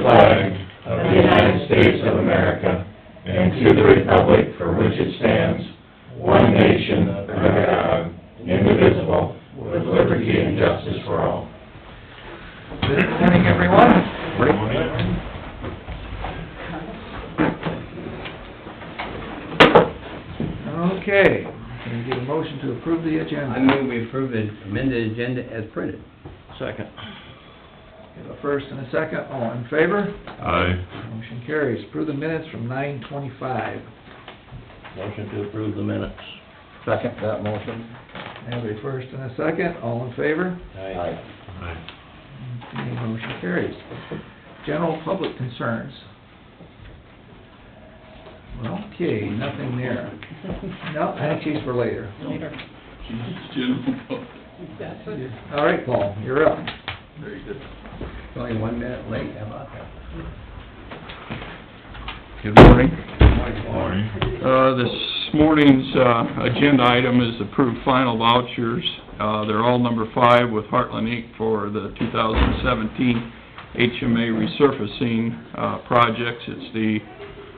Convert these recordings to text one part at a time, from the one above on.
flag of the United States of America and to the republic for which it stands, one nation, under God, indivisible, with liberty and justice for all. Good morning, everyone. Good morning. Okay, can you get a motion to approve the agenda? I move we approve the amended agenda as printed. Second. Have a first and a second, all in favor? Aye. Motion carries. Approve the minutes from 9:25. Motion to approve the minutes. Second that motion. Have a first and a second, all in favor? Aye. Okay, motion carries. General public concerns. Okay, nothing there. No, I think she's for later. All right, Paul, you're up. Very good. It's only 1 minute late, how about that? Good morning. Morning. This morning's agenda item is approved final vouchers. They're all number 5 with Heartland Inc. for the 2017 HMA resurfacing projects. It's the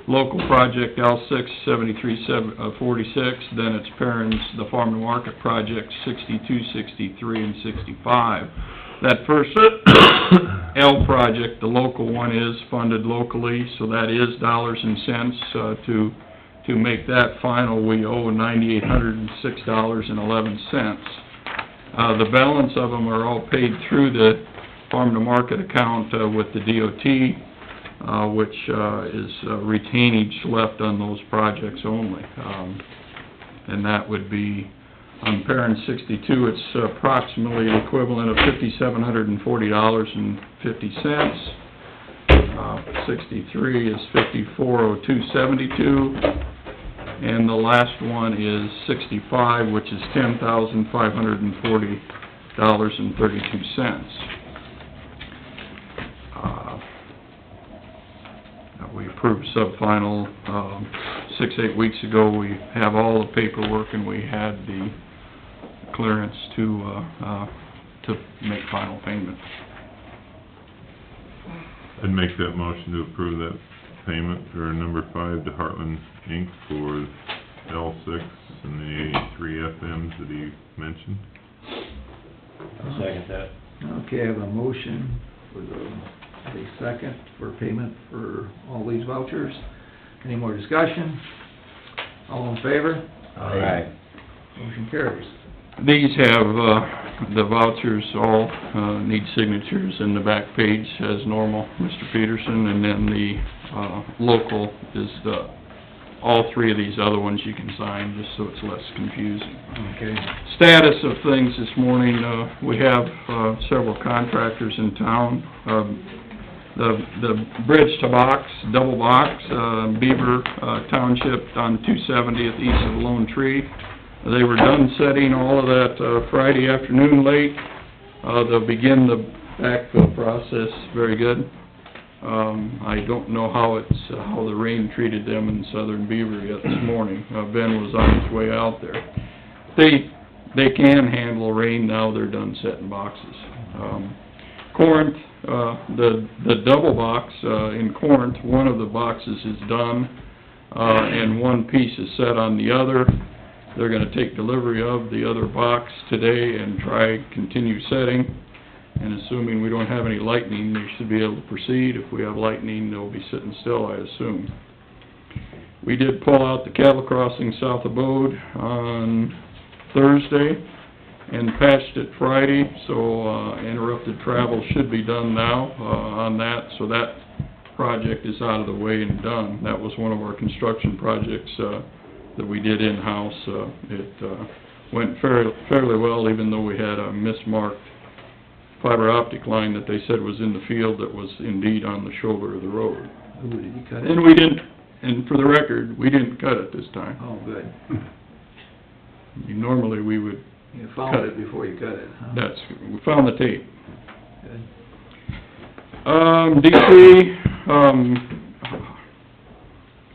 local project L6 7346, then it's Perrin's, the Farm to Market project 62, 63, and 65. That first L project, the local one, is funded locally, so that is dollars and cents. To make that final, we owe $9,806.11. The balance of them are all paid through the Farm to Market account with the DOT, which is retainage left on those projects only. And that would be, on Perrin 62, it's approximately the equivalent of $5,740.50. 63 is $5,402.72. And the last one is 65, which is $10,540.32. We approved sub-final 6-8 weeks ago. We have all the paperwork and we had the clearance to make final payment. I'd make that motion to approve that payment for number 5 to Heartland Inc. for L6 and the 83 FMs that he mentioned. I'll second that. Okay, I have a motion for the second for payment for all these vouchers. Any more discussion? All in favor? Aye. Motion carries. These have, the vouchers all need signatures in the back page as normal, Mr. Peterson, and then the local is all 3 of these other ones you can sign, just so it's less confusing. Okay. Status of things this morning, we have several contractors in town. The bridge to box, double box, Beaver Township on 270th east of Lone Tree. They were done setting all of that Friday afternoon late. They'll begin the backfill process very good. I don't know how the rain treated them in southern Beaver yet this morning. Ben was on his way out there. They can handle rain now they're done setting boxes. Corinth, the double box in Corinth, one of the boxes is done, and one piece is set on the other. They're gonna take delivery of the other box today and continue setting. And assuming we don't have any lightning, they should be able to proceed. If we have lightning, they'll be sitting still, I assume. We did pull out the cattle crossing south of Bode on Thursday and patched it Friday, so interrupted travel should be done now on that, so that project is out of the way and done. That was one of our construction projects that we did in-house. It went fairly well, even though we had a mismarked fiber optic line that they said was in the field that was indeed on the shoulder of the road. Ooh, did you cut it? And we didn't, and for the record, we didn't cut it this time. Oh, good. Normally, we would You found it before you cut it, huh? we found the tape. Good. DC,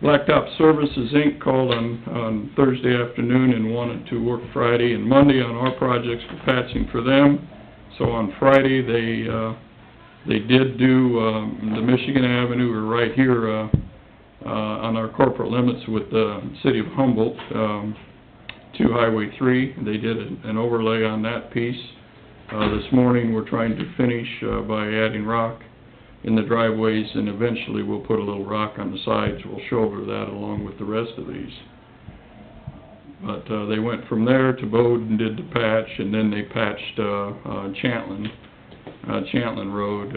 Blacktop Services Inc. called on Thursday afternoon and wanted to work Friday and Monday on our projects for patching for them. So on Friday, they They did do, the Michigan Avenue, or right here, on our corporate limits with the city of Humboldt, to Highway 3. They did an overlay on that piece. This morning, we're trying to finish, by adding rock in the driveways, and eventually we'll put a little rock on the sides. We'll shoulder that along with the rest of these. But, they went from there to Bode and did the patch, and then they patched, Chantlin Road,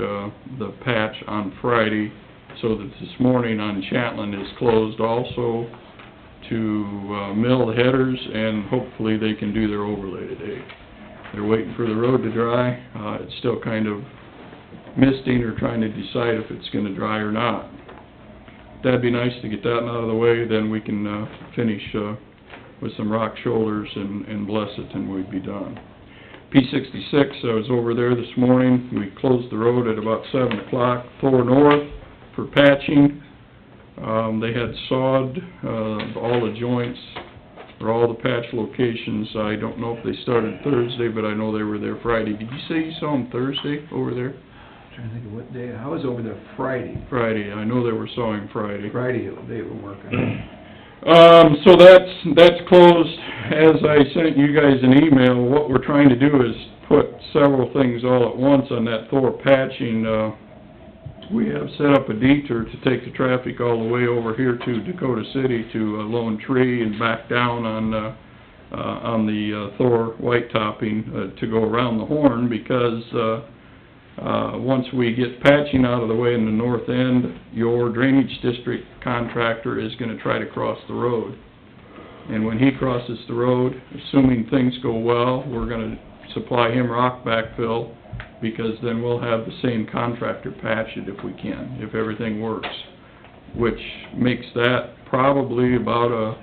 the patch on Friday, so that this morning on Chantlin is closed also to, mill the headers, and hopefully they can do their overlay today. They're waiting for the road to dry. It's still kind of misting or trying to decide if it's gonna dry or not. That'd be nice to get that out of the way, then we can, finish, with some rock shoulders and bless it, and we'd be done. P66, I was over there this morning. We closed the road at about 7 o'clock, Thor North, for patching. They had sawed, all the joints, or all the patch locations. I don't know if they started Thursday, but I know they were there Friday. Did you say you saw them Thursday over there? I'm trying to think of what day, I was over there Friday. Friday, I know they were sawing Friday. Friday, they were working. So that's closed. As I sent you guys an email, what we're trying to do is put several things all at once on that Thor patching. We have set up a detour to take the traffic all the way over here to Dakota City to Lone Tree and back down on the Thor white topping to go around the horn, because once we get patching out of the way in the north end, your drainage district contractor is gonna try to cross the road. And when he crosses the road, assuming things go well, we're gonna supply him rock backfill, because then we'll have the same contractor patch it if we can, if everything works. Which makes that probably about a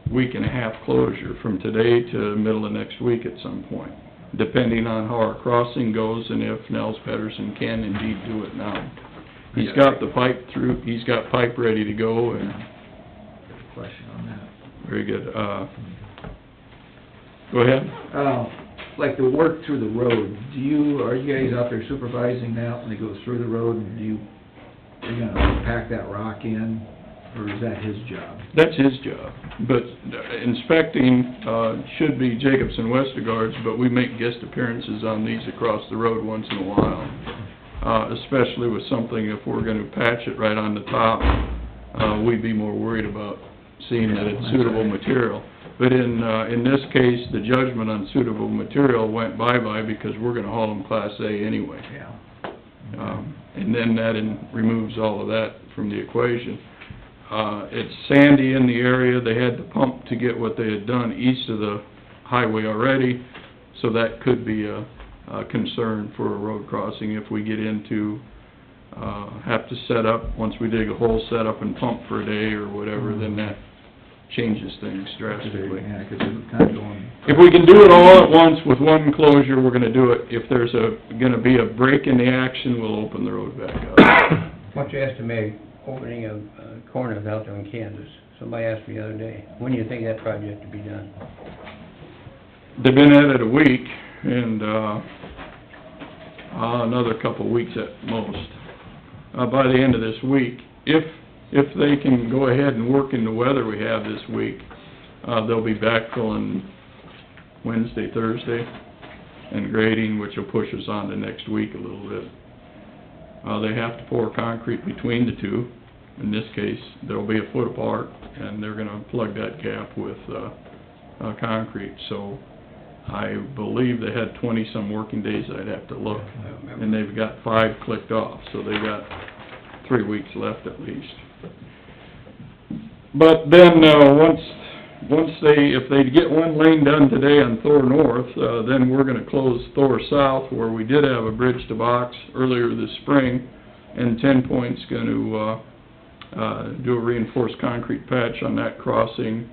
week and a half closure from today to middle of next week at some point, depending on how our crossing goes and if Nels Pedersen can indeed do it now. He's got the pipe through, he's got pipe ready to go, and... Question on that. Very good, go ahead. Like the work through the road, are you guys out there supervising that when it goes through the road, and are you gonna pack that rock in, or is that his job? That's his job, but inspecting, should be Jacobson Westergaard's, but we make guest appearances on these across the road once in a while. Especially with something, if we're gonna patch it right on the top, we'd be more worried about seeing that it's suitable material. But in this case, the judgment on suitable material went bye-bye, because we're gonna haul them Class A anyway. Yeah. And then that removes all of that from the equation. It's sandy in the area. They had to pump to get what they had done east of the highway already, so that could be a concern for a road crossing if we get into, have to set up, once we dig a hole, set up and pump for a day or whatever, then that changes things drastically. Yeah, 'cause it's kinda going... If we can do it all at once with one closure, we're gonna do it. If there's gonna be a break in the action, we'll open the road back up. What's your estimated opening of corners out there in Kansas? Somebody asked me the other day, when do you think that project will be done? They've been at it a week, and, another couple of weeks at most. By the end of this week, if they can go ahead and work in the weather we have this week, they'll be backfilling Wednesday, Thursday, and grading, which will push us on to next week a little bit. They have to pour concrete between the two. In this case, there'll be a foot apart, and they're gonna plug that gap with, concrete. So, I believe they had 20-some working days, I'd have to look. And they've got 5 clicked off, so they got 3 weeks left at least. But then, if they get one lane done today on Thor North, then we're gonna close Thor South, where we did have a bridge to box earlier this spring, and 10 Point's gonna, do a reinforced concrete patch on that crossing,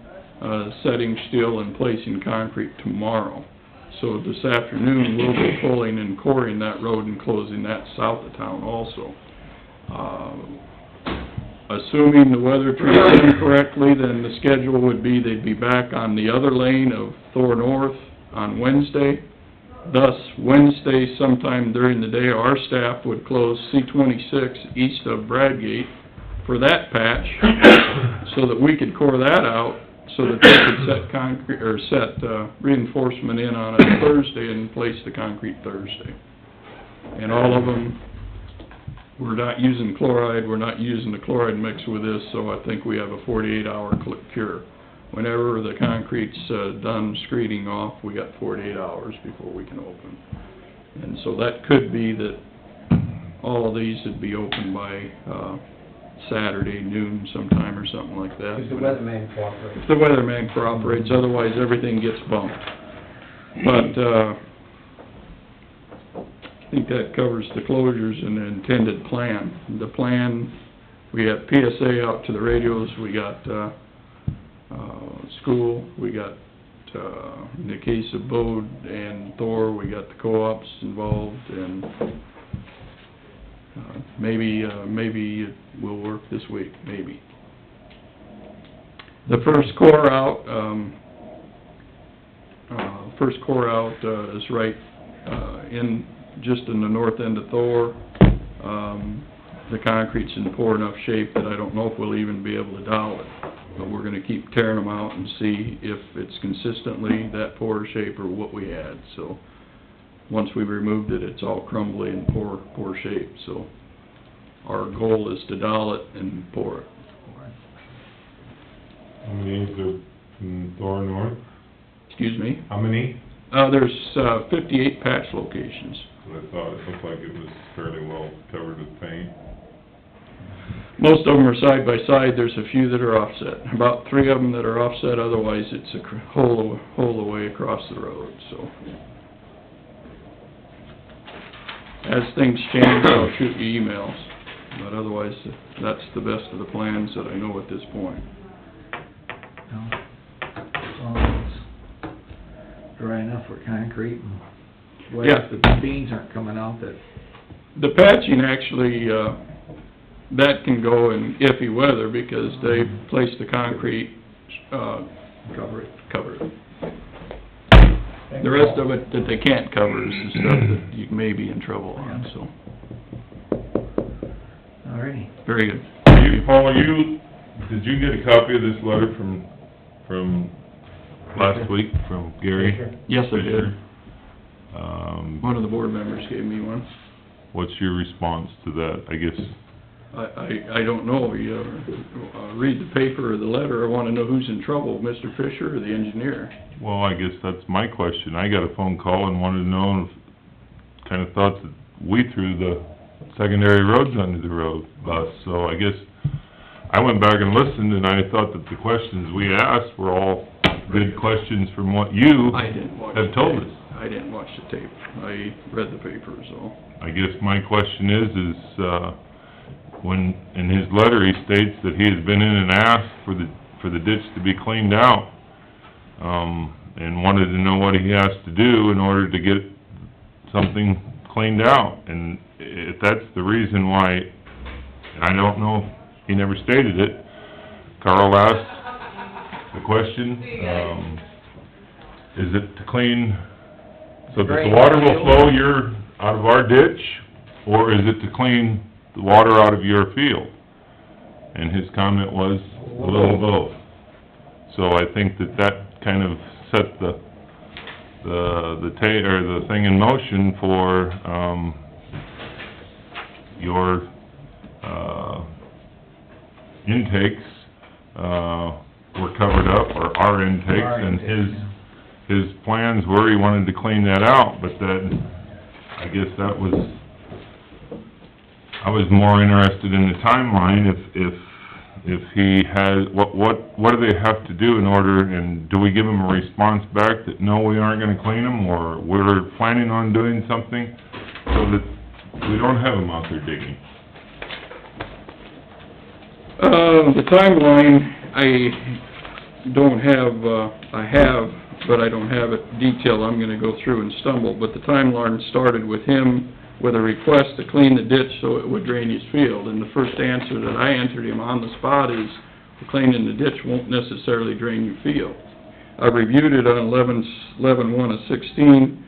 setting steel and placing concrete tomorrow. So this afternoon, we'll be pulling and coring that road and closing that south of town also. Assuming the weather treats them correctly, then the schedule would be they'd be back on the other lane of Thor North on Wednesday, Thus, Wednesday sometime during the day, our staff would close C-26 east of Bradgate for that patch, so that we could core that out, so that they could set concrete, or set, reinforcement in on a Thursday and place the concrete Thursday. And all of them, we're not using chloride, we're not using the chloride mix with this, so I think we have a 48-hour cure. Whenever the concrete's, done screeding off, we got 48 hours before we can open. And so that could be that all of these would be open by, Saturday noon sometime or something like that. If the weatherman cooperates. If the weatherman cooperates, otherwise everything gets bumped. But, I think that covers the closures and the intended plan. The plan, we have PSA out to the radios, we got, school, we got, in the case of Bode and Thor, we got the co-ops involved, and, maybe it will work this week, maybe. The first core out, is right, just in the north end of Thor. The concrete's in poor enough shape that I don't know if we'll even be able to dowel it. But we're gonna keep tearing them out and see if it's consistently that poor shape or what we had, so. Once we've removed it, it's all crumbly and poor shape, so. Our goal is to dowel it and pour it. How many is there in Thor North? Excuse me? How many? There's, 58 patch locations. I thought it looked like it was fairly well covered with paint. Most of them are side by side, there's a few that are offset. About 3 of them that are offset, otherwise it's a hole away across the road, so. As things change, I'll shoot you emails, but otherwise, that's the best of the plans that I know at this point. No, as long as it's dry enough for concrete and, well, Yeah. if the beans aren't coming out, that, The patching actually, that can go in iffy weather because they place the concrete, cover it. cover it. The rest of it that they can't cover is the stuff that you may be in trouble on, so, Alrighty. very good. Paul, did you get a copy of this letter from last week, from Gary? Yes, I did. Fisher? One of the board members gave me one. What's your response to that? I guess, I don't know, you, read the paper or the letter, I wanna know who's in trouble, Mr. Fisher or the engineer? well, I guess that's my question. I got a phone call and wanted to know, kinda thought that we threw the secondary roads under the road bus, so I guess I went back and listened, and I thought that the questions we asked were all good questions from what you I didn't watch the have told tape. us. I didn't watch the tape, I read the paper, so. I guess my question is, when, in his letter, he states that he has been in and asked for the ditch to be cleaned out, and wanted to know what he has to do in order to get something cleaned out, and if that's the reason why, I don't know, he never stated it. Carl asked the question, is it to clean, so that the water will flow out of our ditch, or is it to clean the water out of your field? And his comment was, a little of both. So I think that kind of set the thing in motion for, your, intakes, were covered up, or our intakes, and his plans were, he wanted to clean that out, but then, I guess that was, I was more interested in the timeline, if he has, what do they have to do in order, and do we give him a response back that, no, we aren't gonna clean them, or we're planning on doing something, so that we don't have them out there digging? The timeline, I don't have, I have, but I don't have it detailed, I'm gonna go through and stumble, but the timeline started with him with a request to clean the ditch so it would drain his field, and the first answer that I answered him on the spot is, cleaning the ditch won't necessarily drain your field. I reviewed it on 11/1/16,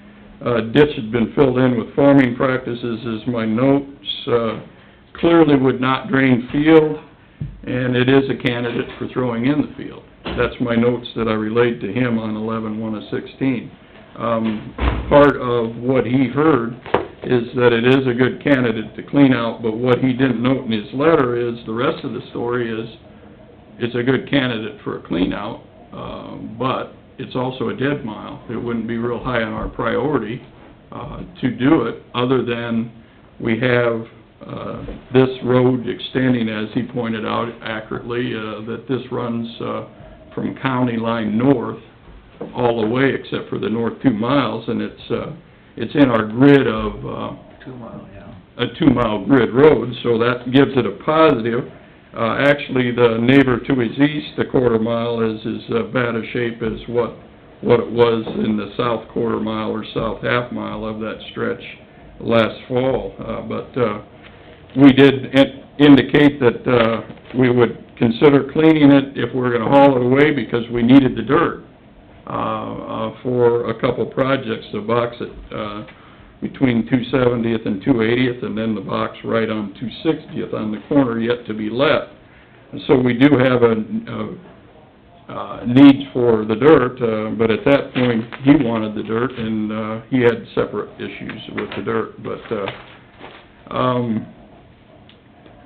Ditch had been filled in with farming practices, as my notes, clearly would not drain field, and it is a candidate for throwing in the field. That's my notes that I relayed to him on 11/1/16. Part of what he heard is that it is a good candidate to clean out, but what he didn't note in his letter is, the rest of the story is, it's a good candidate for a clean out, but it's also a dead mile. It wouldn't be real high on our priority, to do it, other than we have, this road extending, as he pointed out accurately, that this runs, from county line north all the way except for the north 2 miles, and it's in our grid of, 2 mile, yeah. a 2-mile grid road, so that gives it a positive. Actually, the neighbor to his east, a 1/4 mile, is as bad a shape as what it was in the south 1/4 mile or south 1/2 mile of that stretch last fall. But we did indicate that we would consider cleaning it if we're gonna haul it away, because we needed the dirt for a couple projects, the box at between 270th and 280th, and then the box right on 260th on the corner yet to be let. And so we do have a needs for the dirt, but at that point, he wanted the dirt, and he had separate issues with the dirt. But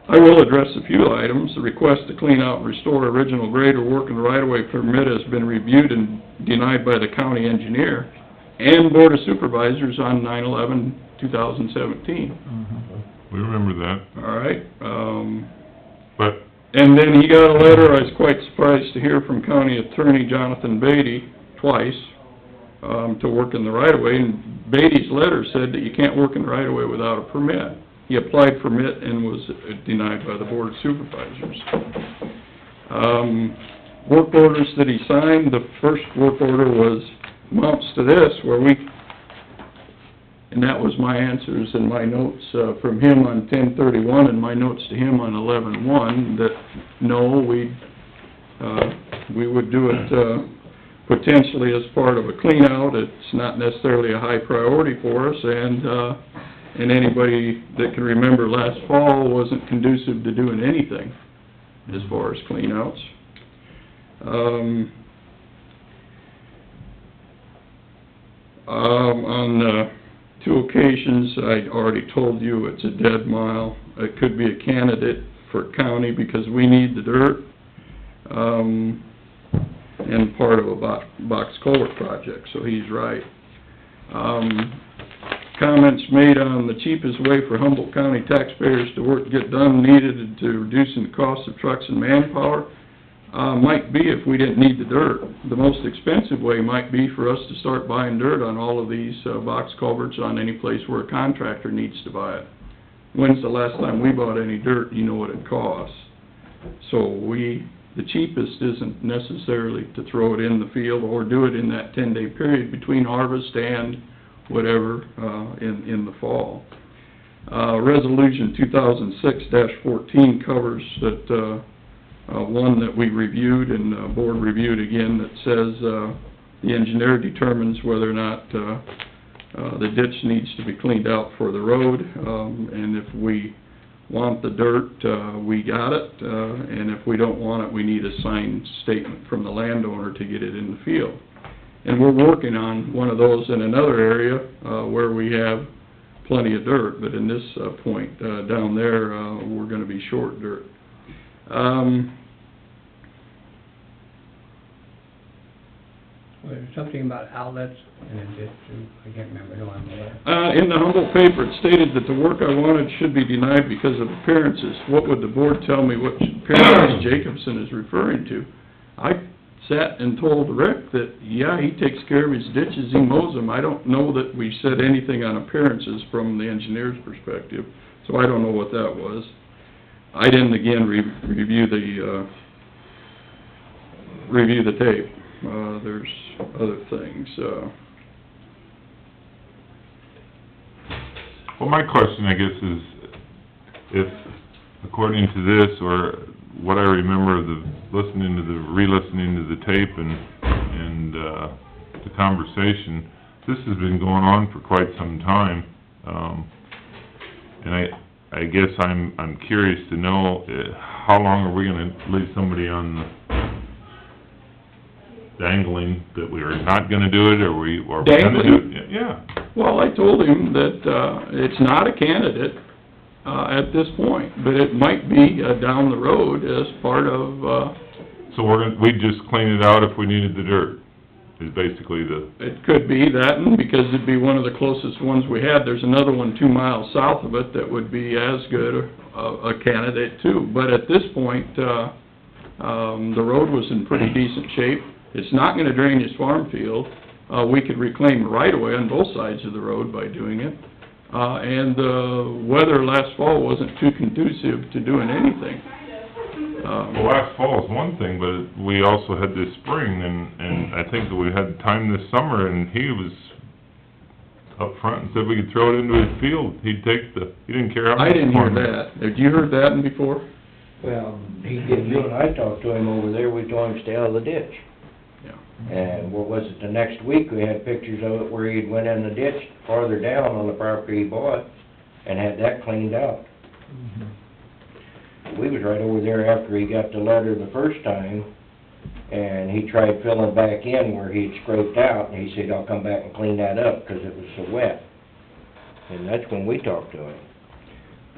I will address a few items. The request to clean out and restore original grade or work in the right-of-way permit has been reviewed and denied by the county engineer and Board of Supervisors on 9/11/2017. We remember that, All right, but and then he got a letter, I was quite surprised to hear from County Attorney Jonathan Beatty, twice, to work in the right-of-way, and Beatty's letter said that you can't work in the right-of-way without a permit. He applied for it and was denied by the Board of Supervisors. Work orders that he signed, the first work order amounts to this, and that was my answers and my notes, from him on 10/31, and my notes to him on 11/1, that no, we would do it, potentially as part of a clean out. It's not necessarily a high priority for us, and anybody that can remember last fall wasn't conducive to doing anything as far as clean outs. On 2 occasions, I already told you it's a dead mile. It could be a candidate for county because we need the dirt, and part of a box culvert project, so he's right. Comments made on the cheapest way for Humboldt County taxpayers to get done needed to reducing the cost of trucks and manpower. Might be if we didn't need the dirt. The most expensive way might be for us to start buying dirt on all of these box culverts on any place where a contractor needs to buy it. When's the last time we bought any dirt? You know what it costs. So the cheapest isn't necessarily to throw it in the field or do it in that 10-day period between harvest and whatever, in the fall. Resolution 2006-14 covers that, one that we reviewed and the board reviewed again, that says, the engineer determines whether or not, the ditch needs to be cleaned out for the road, and if we want the dirt, we got it, and if we don't want it, we need a signed statement from the landowner to get it in the field. And we're working on one of those in another area, where we have plenty of dirt, but in this, point, down there, we're gonna be short dirt. Was there something about outlets in a ditch too? I can't remember, no, I'm aware. In the Humboldt paper, it stated that the work I wanted should be denied because of appearances. What would the board tell me what appearances Jacobson is referring to? I sat and told Rick that, yeah, he takes care of his ditches, he mows them. I don't know that we said anything on appearances from the engineer's perspective, so I don't know what that was. I didn't, again, review the tape. There's other things, Well, my question, I guess, is if, according to this, or what I remember of re-listening to the tape and the conversation, this has been going on for quite some time. And I guess I'm curious to know, how long are we gonna leave somebody on the dangling that we are not gonna do it, or are we gonna do it? Dangling? Yeah. Well, I told him that, it's not a candidate, at this point, but it might be, down the road as part of, So we'd just clean it out if we needed the dirt, is basically the... it could be that, and because it'd be one of the closest ones we had, there's another one 2 miles south of it that would be as good a candidate too. But at this point, the road was in pretty decent shape. It's not gonna drain his farm field. We could reclaim right away on both sides of the road by doing it. And the weather last fall wasn't too conducive to doing anything. Well, last fall is one thing, but we also had this spring, and I think that we had time this summer, and he was up front and said we could throw it into his field. He didn't care how much... I didn't hear that. Have you heard that before? Well, he did, You and I talked to him over there, we told him to stay out of the ditch. Yeah. And what was it, the next week, we had pictures of it where he'd went in the ditch farther down on the property he bought and had that cleaned out. We was right over there after he got the letter the first time, and he tried filling back in where he'd scraped out, and he said, I'll come back and clean that up, 'cause it was so wet. And that's when we talked to him.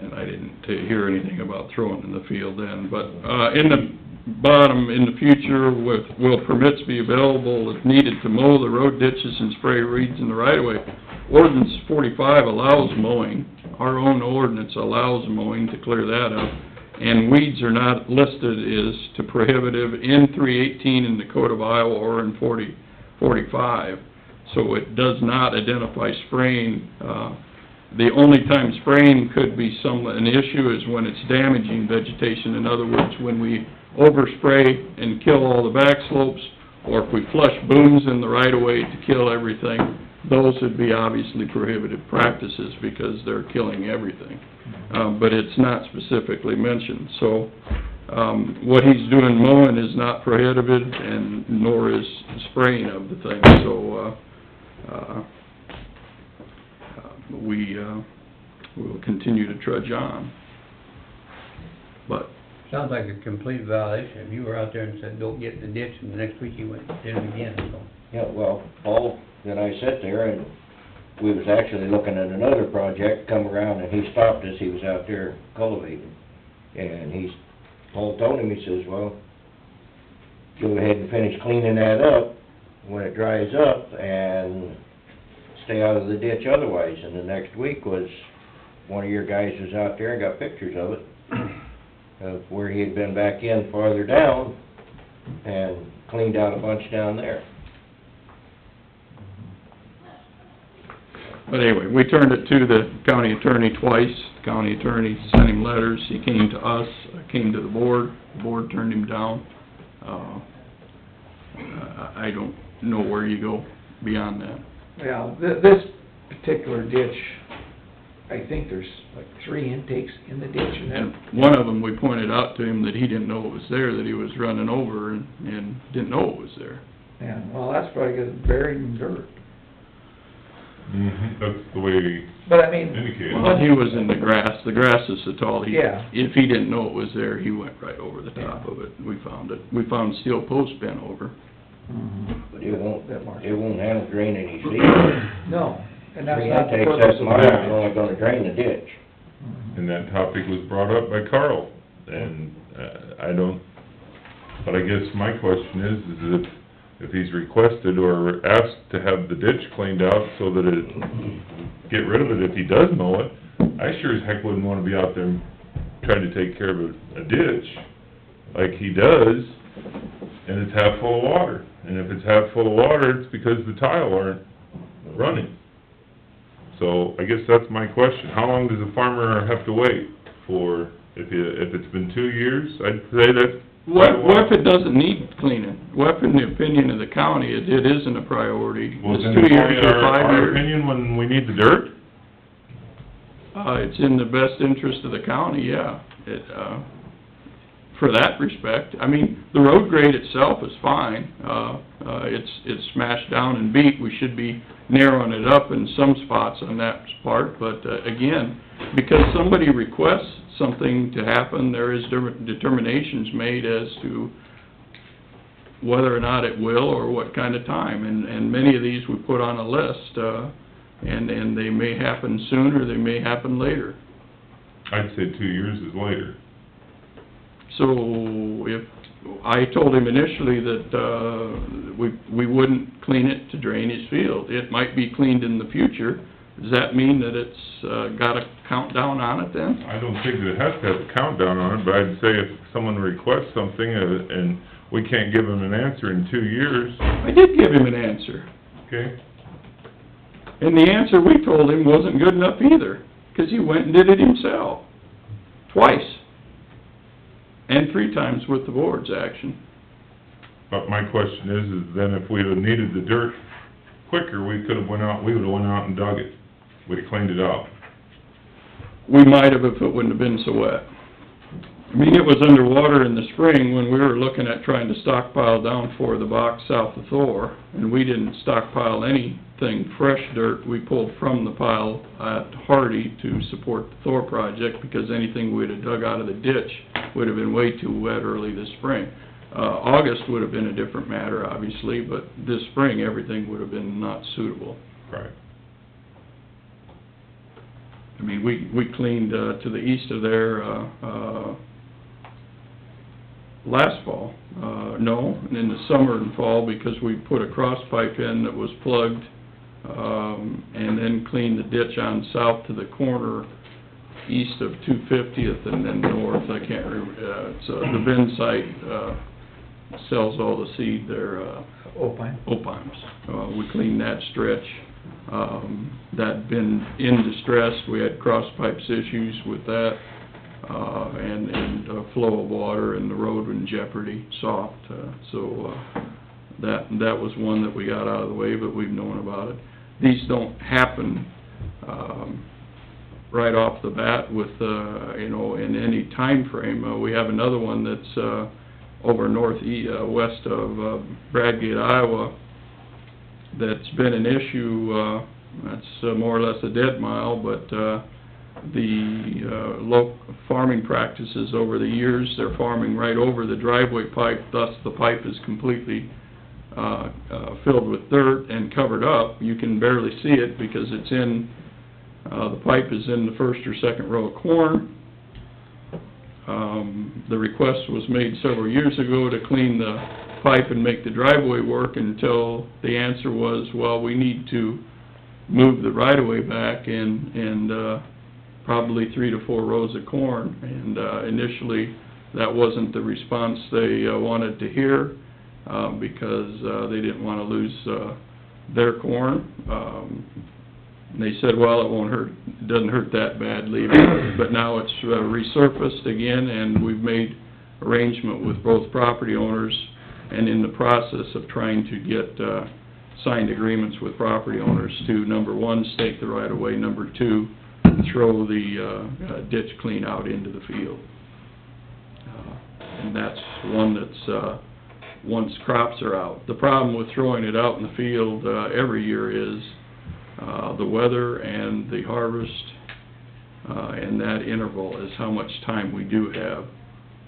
And I didn't hear anything about throwing in the field then, but, in the bottom, in the future, will permits be available if needed to mow the road ditches and spray weeds in the right-of-way? Ordinance 45 allows mowing. Our own ordinance allows mowing to clear that up. And weeds are not listed as to prohibitive in 318 in the Code of Iowa or in 45. So it does not identify spraying. The only time spraying could be an issue is when it's damaging vegetation. In other words, when we overspray and kill all the back slopes, or if we flush booms in the right-of-way to kill everything, those would be obviously prohibited practices because they're killing everything. But it's not specifically mentioned, so, what he's doing mowing is not prohibited, and nor is spraying of the thing, so, we will continue to trudge on. But Sounds like a complete violation. If you were out there and said, don't get in the ditch, and the next week you went and did it again, so. Yeah, well, Paul, then I sat there, and we was actually looking at another project, come around, and he stopped us, he was out there cultivating. And Paul told him, he says, well, go ahead and finish cleaning that up when it dries up, and stay out of the ditch otherwise. And the next week was, one of your guys was out there and got pictures of it, of where he had been back in farther down, and cleaned out a bunch down there. But anyway, we turned it to the county attorney twice. The county attorney sent him letters, he came to us, came to the board turned him down. I don't know where you go beyond that. well, this particular ditch, I think there's like 3 intakes in the ditch, and And then... one of them, we pointed out to him that he didn't know it was there, that he was running over and didn't know it was there. Yeah, well, that's probably 'cause it's buried in dirt. That's the way But I mean... indicated. Well, he was in the grass is so tall, Yeah. if he didn't know it was there, he went right over the top of it. We found it. We found steel posts bent over. Mhm. But it won't That mark. handle drain any seed. No, and that's 3 not the intakes, purpose that's of mine, it. it's only gonna drain the ditch. Mhm. And that topic was brought up by Carl, and but I guess my question is if he's requested or asked to have the ditch cleaned out so that get rid of it if he does mow it, I sure as heck wouldn't wanna be out there trying to take care of a ditch like he does, and it's half full of water. And if it's half full of water, it's because the tile aren't running. So, I guess that's my question. How long does a farmer have to wait for, if it's been 2 years? I'd say that's... What if it doesn't need cleaning? What if, in the opinion of the county, it isn't a priority? Well, It's then 2 it's years only or 5 our years? opinion when we need the dirt? It's in the best interest of the county, yeah. for that respect. I mean, the road grade itself is fine. It's smashed down and beat. We should be narrowing it up in some spots on that part, but, again, because somebody requests something to happen, there is determinations made as to whether or not it will or what kind of time, and many of these we put on a list, and they may happen sooner, they may happen later. I'd say 2 years is later. So if, I told him initially that, we wouldn't clean it to drain his field. It might be cleaned in the future. Does that mean that it's, got a countdown on it then? I don't think that it has to have a countdown on it, but I'd say if someone requests something, and we can't give them an answer in 2 years, I did give him an answer, okay? and the answer we told him wasn't good enough either, 'cause he went and did it himself, twice, and 3 times with the board's action. But my question is then if we'd have needed the dirt quicker, we would've went out and dug it. We'd have cleaned it up. We might have if it wouldn't have been so wet. I mean, it was underwater in the spring when we were looking at trying to stockpile down for the box south of Thor, and we didn't stockpile anything fresh dirt. We pulled from the pile at Hardy to support the Thor project, because anything we'd have dug out of the ditch would have been way too wet early this spring. August would have been a different matter, obviously, but this spring, everything would have been not suitable. Right. I mean, we cleaned, to the east of there, last fall, in the summer and fall, because we put a cross pipe in that was plugged, and then cleaned the ditch on south to the corner east of 250th and then north, I can't remember, it's, the bin site, sells all the seed there, Opine? Opines. We cleaned that stretch. That'd been in distress. We had cross pipes issues with that, and flow of water, and the road in jeopardy, soft. That was one that we got out of the way, but we've known about it. These don't happen, right off the bat with, in any time frame. We have another one that's, over west of, Bradgate, Iowa, that's been an issue, that's more or less a dead mile, but, the local farming practices over the years, they're farming right over the driveway pipe, thus the pipe is completely, filled with dirt and covered up. You can barely see it because it's in, the pipe is in the first or second row of corn. The request was made several years ago to clean the pipe and make the driveway work, until the answer was, well, we need to move the right-of-way back and probably 3 to 4 rows of corn. And initially, that wasn't the response they wanted to hear, because they didn't want to lose their corn. And they said, well, it won't hurt, it doesn't hurt that badly, but now it's resurfaced again, and we've made arrangement with both property owners, and in the process of trying to get signed agreements with property owners to, number one, stake the right-of-way, number two, throw the ditch clean out into the field. And that's one that's, once crops are out. The problem with throwing it out in the field every year is the weather and the harvest, and that interval is how much time we do have.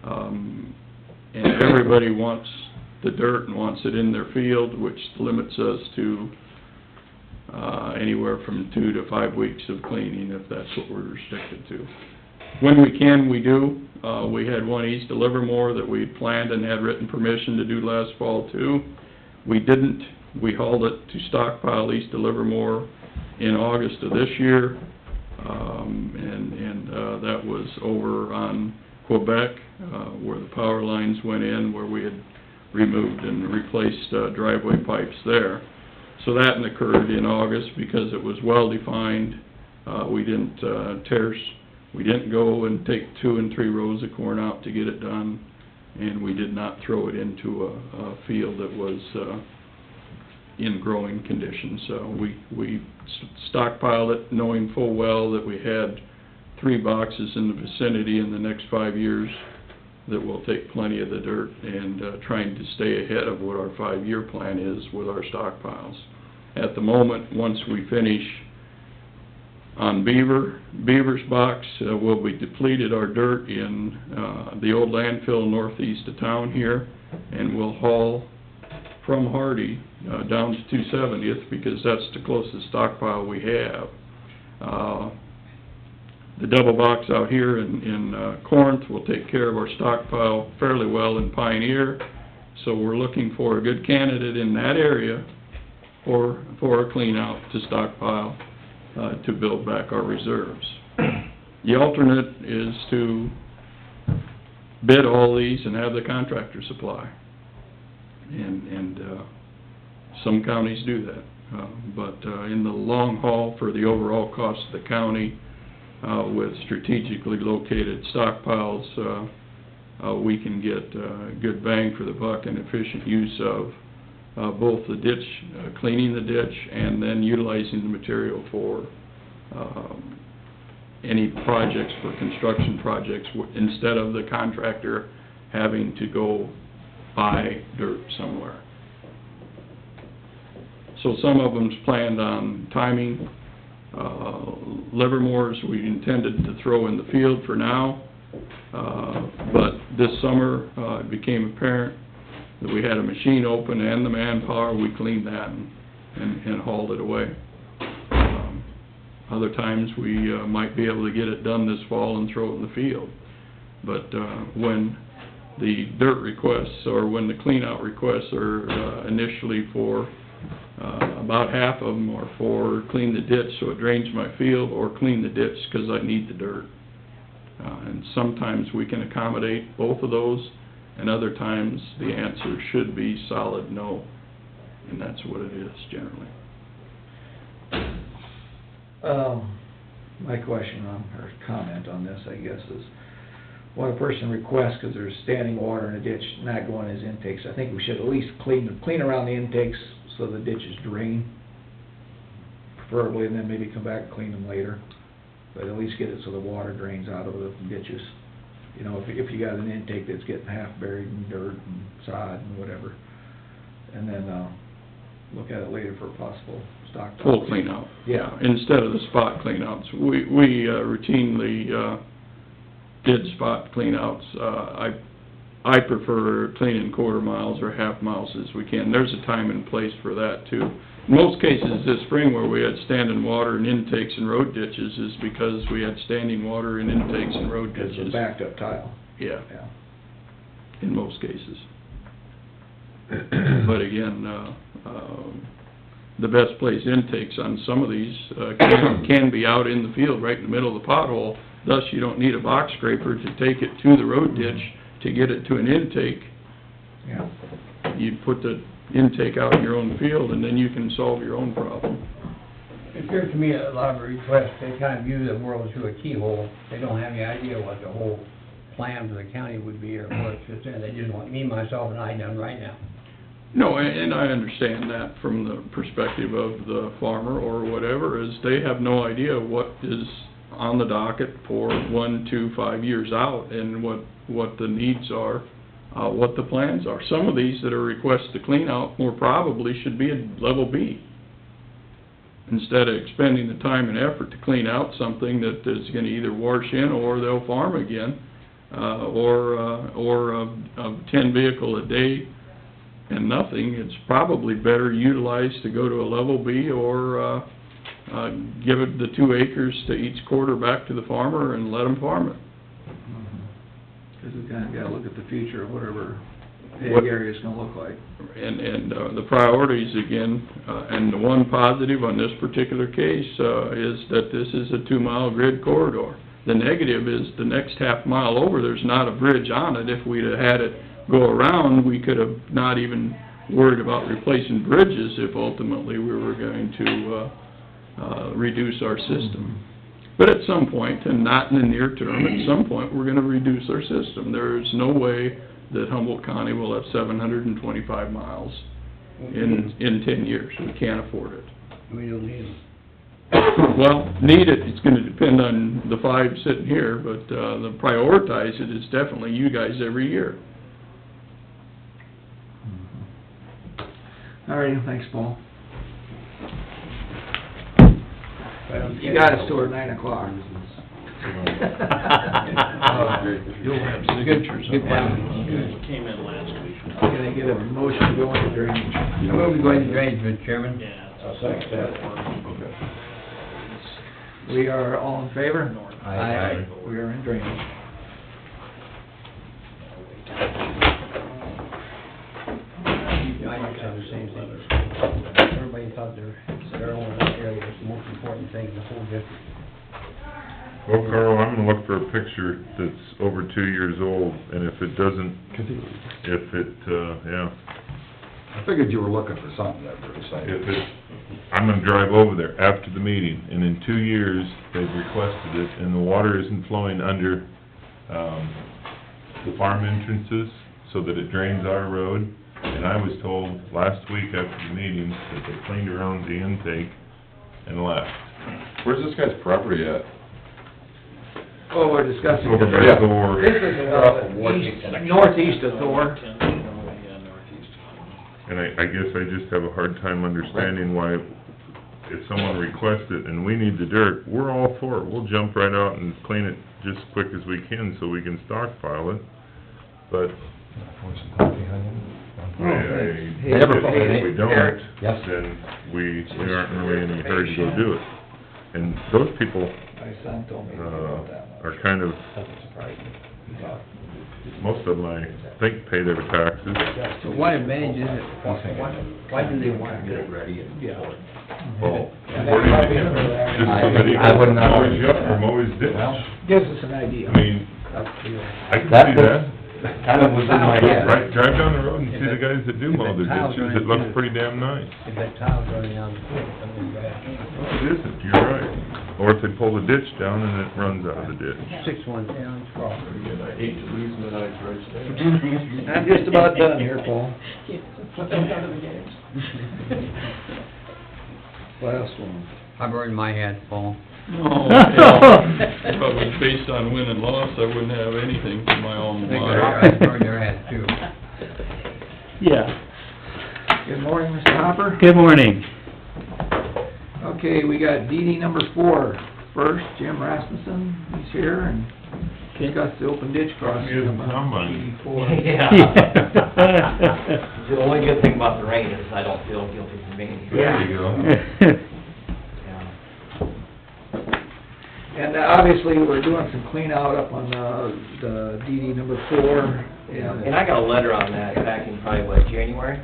And everybody wants the dirt and wants it in their field, which limits us to anywhere from 2 to 5 weeks of cleaning, if that's what we're restricted to. When we can, we do. We had one east of Livermore that we planned and had written permission to do last fall too. We didn't. We hauled it to stockpile east of Livermore in August of this year, and that was over on Quebec, where the power lines went in, where we had removed and replaced driveway pipes there. So that occurred in August because it was well-defined. We didn't we didn't go and take 2 and 3 rows of corn out to get it done, and we did not throw it into a field that was in growing conditions. So we stockpiled it, knowing full well that we had 3 boxes in the vicinity in the next 5 years, that we'll take plenty of the dirt and, trying to stay ahead of what our 5-year plan is with our stockpiles. At the moment, once we finish on Beaver's box, we'll be depleted our dirt in, the old landfill northeast of town here, and we'll haul from Hardy, down to 270th, because that's the closest stockpile we have. The double box out here in Corinth will take care of our stockpile fairly well in Pioneer, so we're looking for a good candidate in that area for a clean out to stockpile, to build back our reserves. The alternate is to bid all these and have the contractor supply. And some counties do that. But in the long haul, for the overall cost of the county, with strategically located stockpiles, we can get good bang for the buck and efficient use of both the ditch, cleaning the ditch, and then utilizing the material for any projects, for construction projects, instead of the contractor having to go buy dirt somewhere. So some of them's planned on timing. Livermore's we intended to throw in the field for now, but this summer, it became apparent that we had a machine open and the manpower. We cleaned that and hauled it away. Other times, we might be able to get it done this fall and throw it in the field. But when the dirt requests, or when the clean-out requests are initially for, about half of them are for clean the ditch so it drains my field, or clean the ditch because I need the dirt. And sometimes we can accommodate both of those, and other times the answer should be solid no, and that's what it is generally. My question or comment on this, I guess, is when a person requests, because there's standing water in a ditch, not going as intakes, I think we should at least clean around the intakes so the ditches drain, preferably, and then maybe come back and clean them later. But at least get it so the water drains out of the ditches. You know, if you got an intake that's getting half buried in dirt and sod and whatever, and then, look at it later for possible stock. Full clean out. Yeah. Instead of the spot clean outs. We routinely, did spot clean outs. I prefer cleaning quarter miles or half miles as we can. There's a time and place for that too. In most cases this spring where we had standing water and intakes and road ditches is because we had standing water and intakes and road ditches. It's a backed up tile. Yeah, Yeah. in most cases. But again, the best place intakes on some of these, can be out in the field, right in the middle of the pothole. Thus, you don't need a box scraper to take it to the road ditch to get it to an intake. Yeah. You put the intake out in your own field, and then you can solve your own problem. It appears to me a lot of requests, they kind of view the world through a keyhole. They don't have any idea what the whole plan for the county would be or what it fits in. They just want me, myself, and I done right now. No, and I understand that from the perspective of the farmer or whatever, is they have no idea what is on the docket for 1, 2, 5 years out, and what the needs are, what the plans are. Some of these that are requests to clean out more probably should be a level B. Instead of expending the time and effort to clean out something that is gonna either wash in or they'll farm again, or a 10 vehicle a day and nothing, it's probably better utilized to go to a level B or, give it the 2 acres to each quarter back to the farmer and let them farm it. Because we kinda gotta look at the future of whatever the What- area's gonna look like. And the priorities again, and the one positive on this particular case, is that this is a 2-mile grid corridor. The negative is the next half mile over, there's not a bridge on it. If we'd have had it go around, we could have not even worried about replacing bridges if ultimately we were going to, reduce our system. But at some point, and not in the near term, at some point, we're gonna reduce our system. There's no way that Humboldt County will have 725 miles in 10 years. We can't afford it. We don't need them. Well, need it, it's gonna depend on the five sitting here, but, the prioritize it is definitely you guys every year. All right, thanks, Paul. You got us to our 9 o'clock. You'll have signatures. Good plan. Came in last week. Can I get a motion to go into drainage? I move we go into drainage, Mr. Chairman. Yeah. I'll second that. We are all in favor? Aye. We are in drainage. I said the same thing. Everybody thought their own area was the most important thing in the whole district. Well, Carl, I'm gonna look for a picture that's over 2 years old, and if it doesn't, yeah, I figured you were looking for something there, Bruce. if it, I'm gonna drive over there after the meeting, and in 2 years, they've requested it, and the water isn't flowing under, the farm entrances, so that it drains our road. And I was told last week after the meeting that they cleaned around the intake and left. Where's this guy's property at? Oh, we're discussing. Over by Yeah. Thor. This is, northeast of Thor. And I guess I just have a hard time understanding why, if someone requests it and we need the dirt, we're all for it. We'll jump right out and clean it just as quick as we can so we can stockpile it. But Hey, Never if we don't, Eric. Yes. then we aren't really in any hurry to go do it. And those people, My son told me about that one. are kind of, most of them, I think, pay their taxes. So what advantage is it, why do they want to Get do it it? ready and... Yeah. Well, And according that to him, might be just I- so that he I would not- mow his yard or mow his ditch. Well, Gives us an idea. I mean, I can That see was- that. kind of was in my head. Right, drive down the road and see the guys that do If mow the the tiles ditches, running it looks through- pretty damn nice. If that tile's running down the field, something's bad. It isn't, you're right. Or if they pull the ditch down and it runs out of the ditch. 6-1 cross. I'm just about done here, Paul. Last one. I burned my hat, Paul. No, if it was based on win and loss, I wouldn't have anything for my alma I mater. burned their hat too. Yeah, Good morning, Mr. Hopper. good morning. Okay, we got DD number 4. First, Jim Rasmussen, he's here, and discuss the open ditch crossing. He hasn't come by. DD 4. The only good thing about the rain is I don't feel guilty for being here. There you go. Yeah. And obviously, we're doing some clean out up on the DD number 4. And I got a letter on that back in probably, what, January?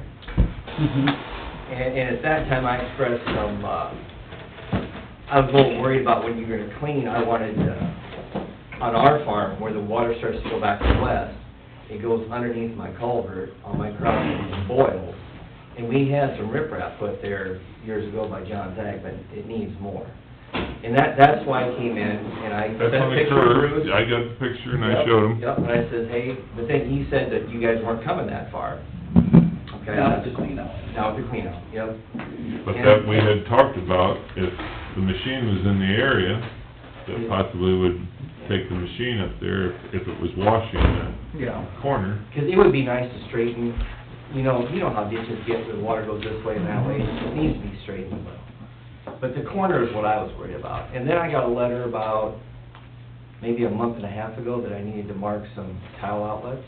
And at that time, I expressed some, I was a little worried about when you were gonna clean. I wanted, on our farm, where the water starts to go back to the west, it goes underneath my culvert on my crossing and boils. And we had some riprap put there years ago by John Zag, but it needs more. And that's why I came in, and I That's sent on a the picture of curve, Bruce. I got the picture and I Yep, showed him. Yep, and I said, hey, but then he said that you guys weren't coming that far. Okay. Now it's a clean out. Now it's a clean out, yep. But that we had talked about, if the machine was in the area, that possibly would take the machine up there if it was washing that Yeah. corner. Because it would be nice to straighten, you know how ditches get, where the water goes this way and that way, it needs to be straightened. But the corner is what I was worried about. And then I got a letter about maybe a month and a half ago that I needed to mark some tile outlets.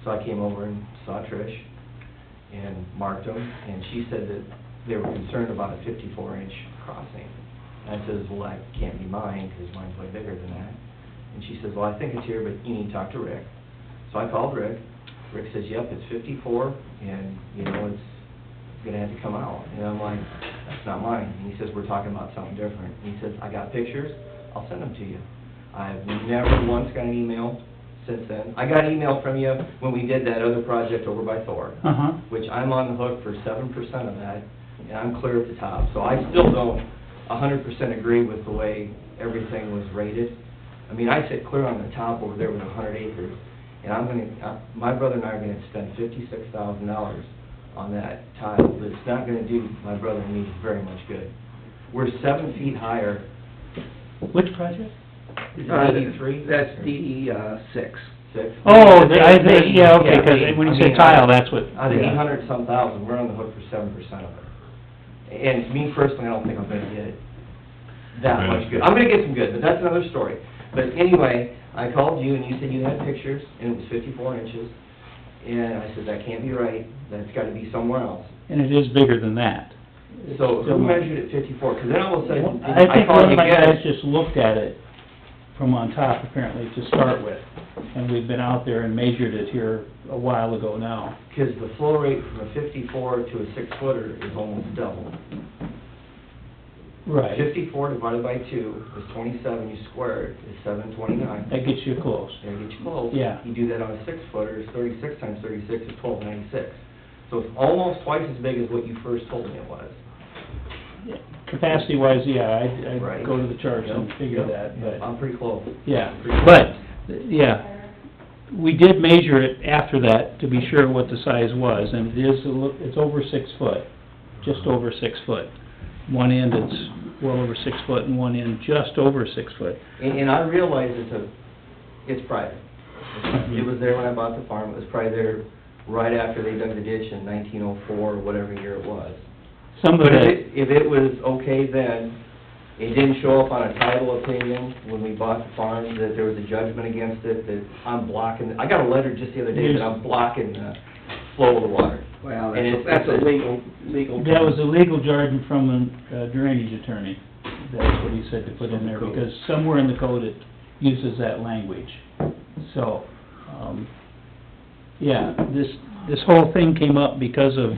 So I came over and saw Trish and marked them, and she said that they were concerned about a 54-inch crossing. And I says, well, that can't be mine, because mine's way bigger than that. And she says, well, I think it's here, but you need to talk to Rick. So I called Rick. Rick says, yep, it's 54, and, it's gonna have to come out. And I'm like, that's not mine. And he says, we're talking about something different. And he says, I got pictures, I'll send them to you. I've never once got an email since then. I got an email from you when we did that other project over by Thor, Uh-huh. which I'm on the hook for 7% of that, and I'm clear at the top. So I still don't 100% agree with the way everything was rated. I mean, I sit clear on the top over there with 100 acres, and my brother and I are gonna spend $56,000 on that tile. It's not gonna do my brother and me very much good. We're 7 feet higher. Which project? Is it 83? That's DD, 6. 6? Oh, yeah, okay, 'cause when you say tile, that's what, Out of yeah. 800-some thousand, we're on the hook for 7% of it. And me personally, I don't think I'm gonna get that much good. I'm gonna get some good, but that's another story. But anyway, I called you and you said you had pictures and it was 54 inches. And I said, that can't be right, that's gotta be somewhere else. And it is bigger than that. So who measured it 54? Because then all of a sudden, I think called one of you my again. guys just looked at it from on top apparently to start with. And we've been out there and measured it here a while ago now. Because the flow rate from a 54 to a 6-footer is almost double. Right. 54 divided by 2 is 27, you square it, is 729. That gets you close. That gets you close. Yeah. You do that on a 6-footer, it's 36 times 36 is 1296. So it's almost twice as big as what you first told me it was. Capacity-wise, yeah, I'd Right. go to the charts and Yep, figure yep. that, but, I'm pretty close. yeah. Pretty close. But, yeah, we did measure it after that to be sure what the size was, and it is, it's over 6 foot, just over 6 foot. One end it's well over 6 foot, and one end just over 6 foot. And I realize it's private. It was there when I bought the farm, it was probably there right after they dug the ditch in 1904 or whatever year it was. Some of But it, if it was okay then, it didn't show up on a title opinion when we bought the farm, that there was a judgment against it, that I'm blocking, I got a letter just the other day that I'm blocking the flow of the water. Well, And that's a it's- legal. that was a legal jargon from a drainage attorney. That's what he said to put in there, because somewhere in the code it uses that language. So, yeah, this whole thing came up because of,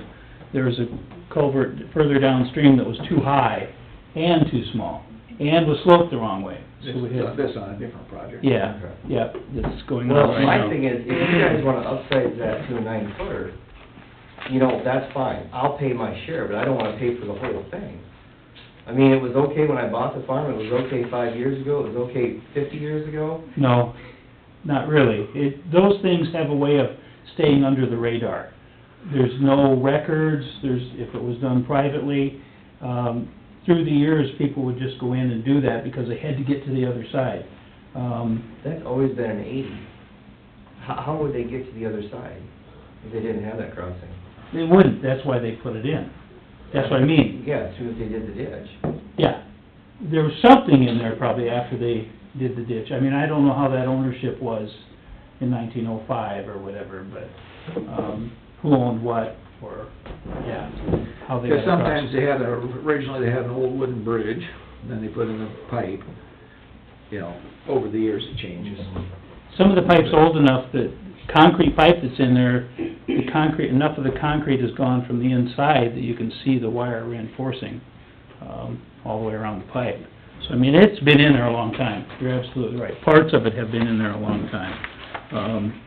there was a culvert further downstream that was too high and too small, and was sloped the wrong way. So we had, This on a different project. yeah, yeah, that's going on Well, right now. my thing is, if you guys wanna upsize that to a 9-footer, you know, that's fine, I'll pay my share, but I don't wanna pay for the whole thing. I mean, it was okay when I bought the farm, it was okay 5 years ago, it was okay 50 years ago. No, not really. Those things have a way of staying under the radar. There's no records, if it was done privately, through the years, people would just go in and do that because they had to get to the other side. That's always been an 80. How would they get to the other side if they didn't have that crossing? They wouldn't, that's why they put it in. That's what I mean. Yeah, as soon as they did the ditch. Yeah. There was something in there probably after they did the ditch. I mean, I don't know how that ownership was in 1905 or whatever, but, who owned what, or, yeah, how they got Because across. sometimes originally they had an old wooden bridge, then they put in a pipe. You know, over the years it changes. Some of the pipe's old enough that concrete pipe that's in there, enough of the concrete has gone from the inside that you can see the wire reinforcing, all the way around the pipe. So, I mean, it's been in there a long time. You're absolutely right. Parts of it have been in there a long time.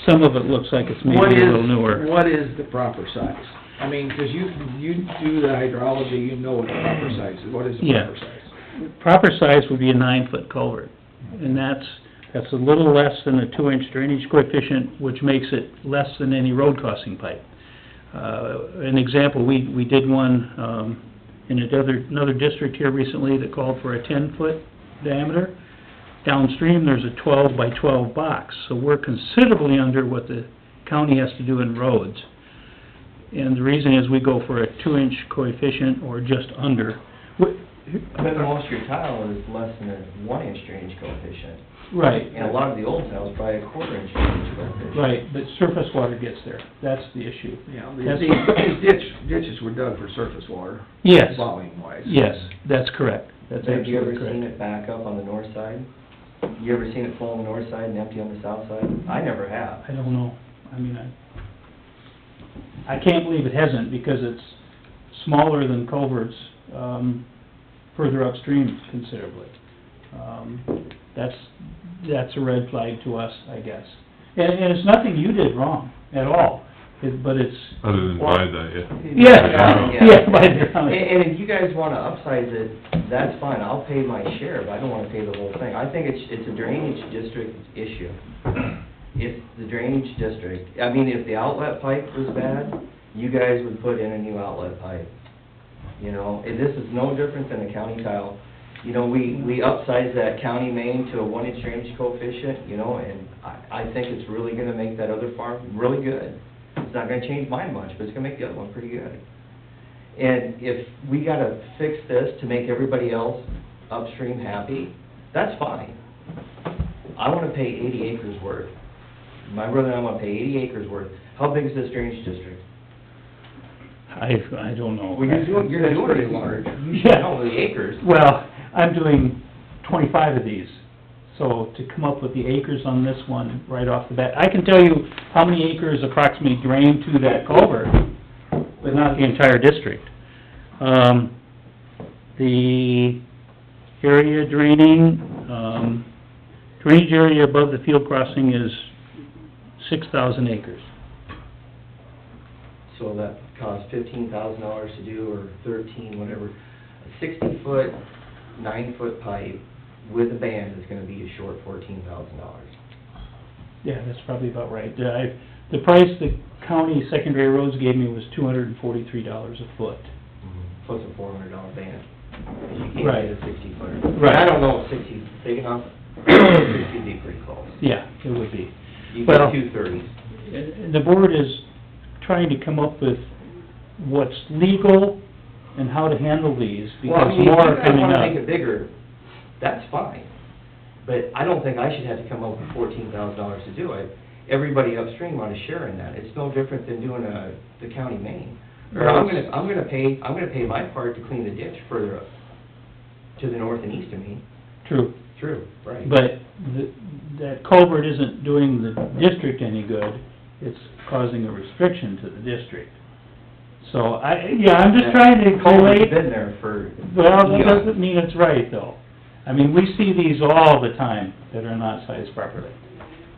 Some of it looks like it's maybe a little newer. What is the proper size? I mean, 'cause you do the hydrology, you know what the proper size is. What is the Yeah. proper size? Proper size would be a 9-foot culvert, and that's a little less than a 2-inch drainage coefficient, which makes it less than any road crossing pipe. An example, we did one, in another district here recently that called for a 10-foot diameter. Downstream, there's a 12 by 12 box, so we're considerably under what the county has to do in roads. And the reason is we go for a 2-inch coefficient or just under. But most of your tile is less than a 1-inch drainage coefficient. Right. And a lot of the old tile is probably a 1/4-inch drainage coefficient. Right, but surface water gets there, that's the issue. You know, That's- these ditches were dug for surface water. Yes. Volume wise. Yes, that's correct, that's Have you ever absolutely seen correct. it back up on the north side? You ever seen it flow on the north side and empty on the south side? I never have. I don't know, I mean, I can't believe it hasn't, because it's smaller than culverts, further upstream considerably. That's a red flag to us, I guess. And it's nothing you did wrong at all, but it's... Other than buy that, yeah. Yeah, by the county. And if you guys wanna upsize it, that's fine, I'll pay my share, but I don't wanna pay the whole thing. I think it's a drainage district issue. If the drainage district, I mean, if the outlet pipe was bad, you guys would put in a new outlet pipe. you know, and this is no different than a county tile. You know, we upsize that county main to a 1-inch drainage coefficient, you know, and I think it's really gonna make that other farm really good. It's not gonna change mine much, but it's gonna make the other one pretty good. And if we gotta fix this to make everybody else upstream happy, that's fine. I wanna pay 80 acres worth. My brother and I wanna pay 80 acres worth. How big is this drainage district? I don't know. Well, you're doing pretty it. large. You should know the acres. Well, I'm doing 25 of these, so to come up with the acres on this one right off the bat, I can tell you how many acres approximately drain to that culvert, but not the entire district. The area draining, drainage area above the field crossing is 6,000 acres. So that costs $15,000 to do, or 13, whatever. A 60-foot, 9-foot pipe with a band is gonna be a short $14,000. Yeah, that's probably about right. The price the county secondary roads gave me was $243 a foot. Plus a $400 band. You can't Right. get a 60-footer. Right. I don't know if 60 is big enough. 60 would be pretty close. Yeah, it would be. You Well- get 230s. The board is trying to come up with what's legal and how to handle these, Well, I because mean, more if you are guys coming wanna make it up. bigger, that's fine. But I don't think I should have to come up with $14,000 to do it. Everybody upstream ought to share in that. It's no different than doing the county main. Or I'm gonna pay my part to clean the ditch further up, to the north and east of me. True, True, right. but that culvert isn't doing the district any good, it's causing a restriction to the district. So I'm just trying to Culvert's collate. been there for Well, that eons. doesn't mean it's right, though. I mean, we see these all the time that are not sized properly.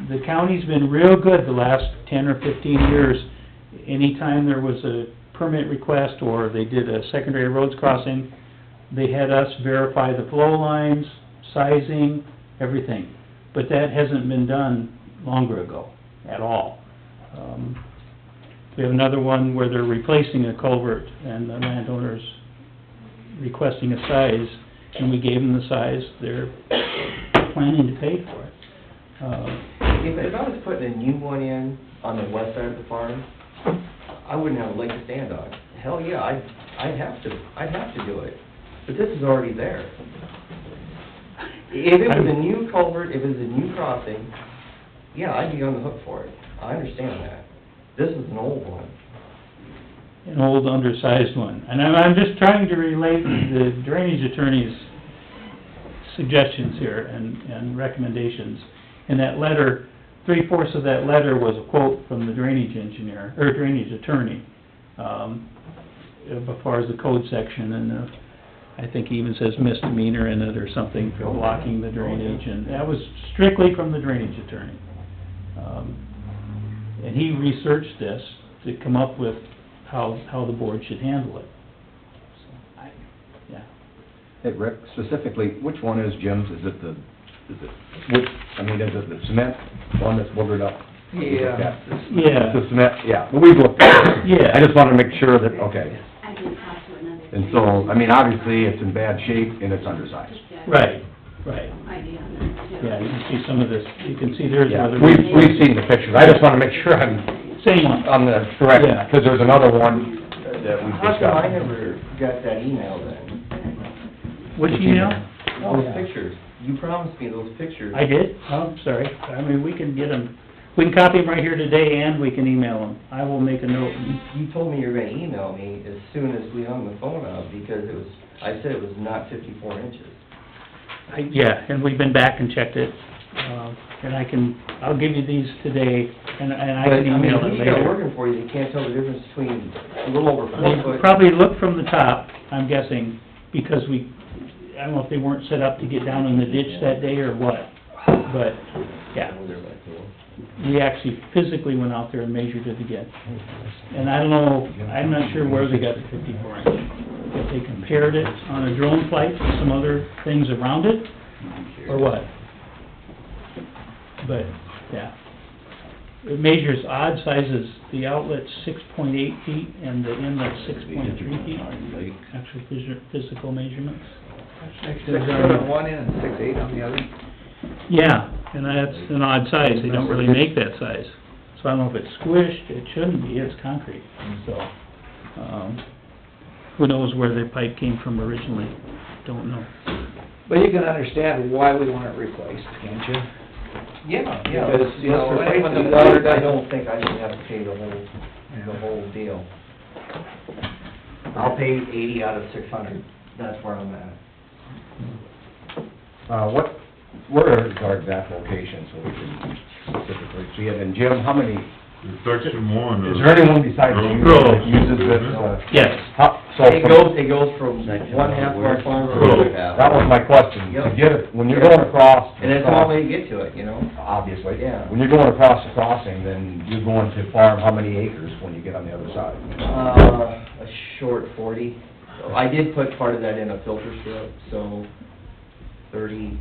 The county's been real good the last 10 or 15 years. Anytime there was a permit request or they did a secondary roads crossing, they had us verify the flow lines, sizing, everything. But that hasn't been done longer ago at all. We have another one where they're replacing a culvert and the landowner's requesting a size, and we gave them the size, they're planning to pay for it. If I was putting a new one in on the west side of the farm, I wouldn't have a leg to stand on. Hell, yeah, I'd have to do it. But this is already there. If it was a new culvert, if it was a new crossing, yeah, I'd be on the hook for it. I understand that. This is an old one. An old undersized one. And I'm just trying to relate the drainage attorney's suggestions here and recommendations. In that letter, 3/4 of that letter was a quote from the drainage engineer, or drainage attorney, as far as the code section, and I think he even says misdemeanor in it or something for blocking the drainage, and that was strictly from the drainage attorney. And he researched this to come up with how the board should handle it. So, yeah. Hey, Rick, specifically, which one is Jim's? Is it the cement one that's boogered up? Yeah. Yeah. The cement, yeah, well, we've looked at it. Yeah. I just wanted to make sure that, okay. I did talk to another. And so, I mean, obviously, it's in bad shape and it's undersized. Right. Idea on that too. Yeah, you can see some of this, you can see there's Yeah, whether... we've seen the pictures. I just wanna make sure I'm Same one. on the correct, Yeah. because there's another one that we've How come I discussed. never got that email then? Which email? Those pictures. You promised me those pictures. I did? Oh, sorry. I mean, we can get them, we can copy them right here today and we can email them. I will make a note. You told me you were gonna email me as soon as we hung the phone up, because I said it was not 54 inches. Yeah, and we've been back and checked it, and I'll give you these today, and I can email it But, I mean, you got later. working for you, you can't tell the difference between a little over 4 They foot. probably look from the top, I'm guessing, because I don't know if they weren't set up to get down in the ditch that day or what, but, yeah. We actually physically went out there and measured it again. And I don't know, I'm not sure where they got the 54 inch. If they compared it on a drone flight to some other things around it, or what. But, yeah. it measures odd sizes, the outlet's 6.8 feet and the inlet's 6.3 feet. Actual physical measurements. 6 foot on one end and 6'8" on the other. Yeah, and that's an odd size, they don't really make that size. So I don't know if it's squished, it shouldn't be, it's concrete, so, who knows where the pipe came from originally, don't know. But you can understand why we want it replaced, can't you? Yeah, Because, you know, Let's when the replace water it. I doesn't- don't think I should have to pay the whole deal. I'll pay 80 out of 600, that's where I'm at. Where is our exact location, so we can specifically see it? And Jim, how many, In section one is of... there anyone besides you that uses this, Yes. so It from- goes from one half of our farm So, road. that was my question. To Yep. get it, when you're going across... And it's one way to get to it, you know? Obviously. Yeah. When you're going across the crossing, then you're going to farm how many acres when you get on the other side? A short 40. So I did put part of that in a filter strip, so 30,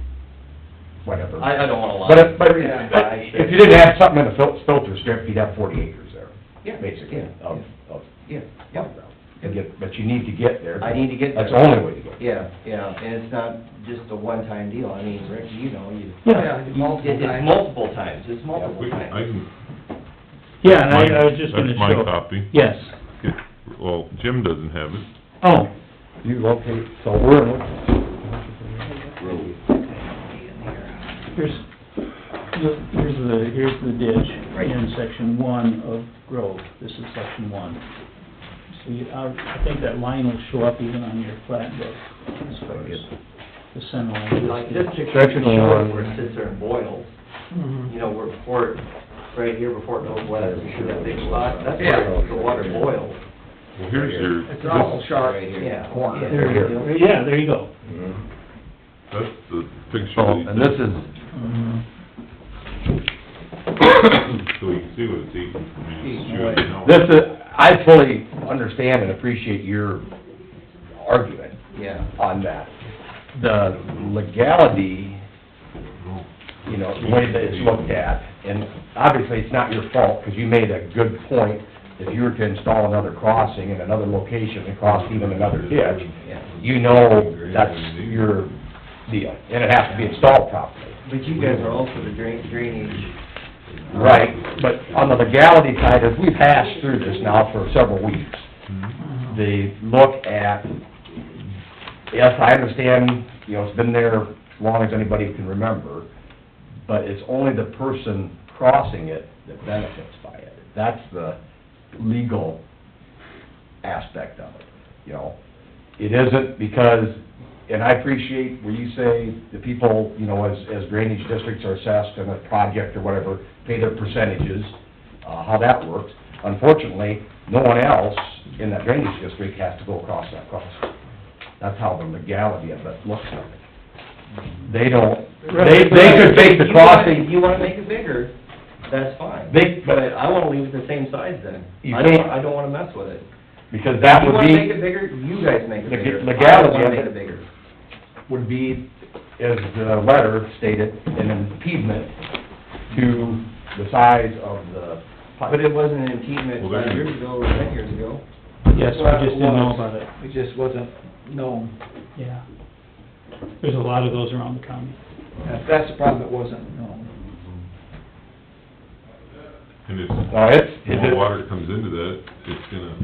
Whatever. I don't wanna lie. But Yeah. if you didn't have something in a filter strip, you'd have 40 acres there, Yeah, basically, yeah, of yeah, farm ground. But you need to get there. I need to get there. That's the only way to get there. Yeah, and it's not just a one-time deal. I mean, Rick, you know, Yeah, it's multiple times. multiple times, it's multiple I times. can... Yeah, and I was just gonna show. That's my copy. Yes. Okay. Well, Jim doesn't have it. Oh, You locate, so we're in... here's the ditch in section 1 of Grove. This is section 1. See, I think that line will show up even on your flat book as far as the center line. Like this picture, Section you show one. it where it sits there and boils, Mhm. you know, where before it, right here, before it goes west, you see that big spot? That's Yeah. where the water boils. Well, here's your... It's an awful sharp Yeah. corner. Yeah. There you go. Yeah, there you go. That's the picture So, that he and this did. is, So you can see what it's eating. I mean, it's chewing it out. this is, I fully understand and appreciate your argument Yeah. on that. The legality, you know, the way that it's looked at, and obviously it's not your fault, because you made a good point. If you were to install another crossing in another location across even another ditch, Yeah. you know that's your deal, and it has to be installed properly. But you guys are also the drainage. Right, but on the legality side, as we've hashed through this now for several weeks, the look at, yes, I understand, you know, it's been there as long as anybody can remember, but it's only the person crossing it that benefits by it. That's the legal aspect of it, you know. It isn't because, and I appreciate where you say the people, you know, as drainage districts are assessed in a project or whatever, pay their percentages, how that works. Unfortunately, no one else in that drainage district has to go across that crossing. That's how the legality of it looks like. They don't, they could make the crossing. If you wanna make it bigger, that's fine. But I wanna leave it the same size then. You I can't- don't wanna mess with it. Because that would You wanna make it be, bigger, you guys make it The bigger. I legality don't wanna of make it. it bigger. would be, as the letter stated, an impediment to the size of the pipe. But it wasn't an impediment Well, there 5 you- years ago or 10 years ago. Yes, we just didn't know about it. It just wasn't known. Yeah. There's a lot of those around the county. That's the problem, it wasn't known. And No, if more water comes into that, it's gonna...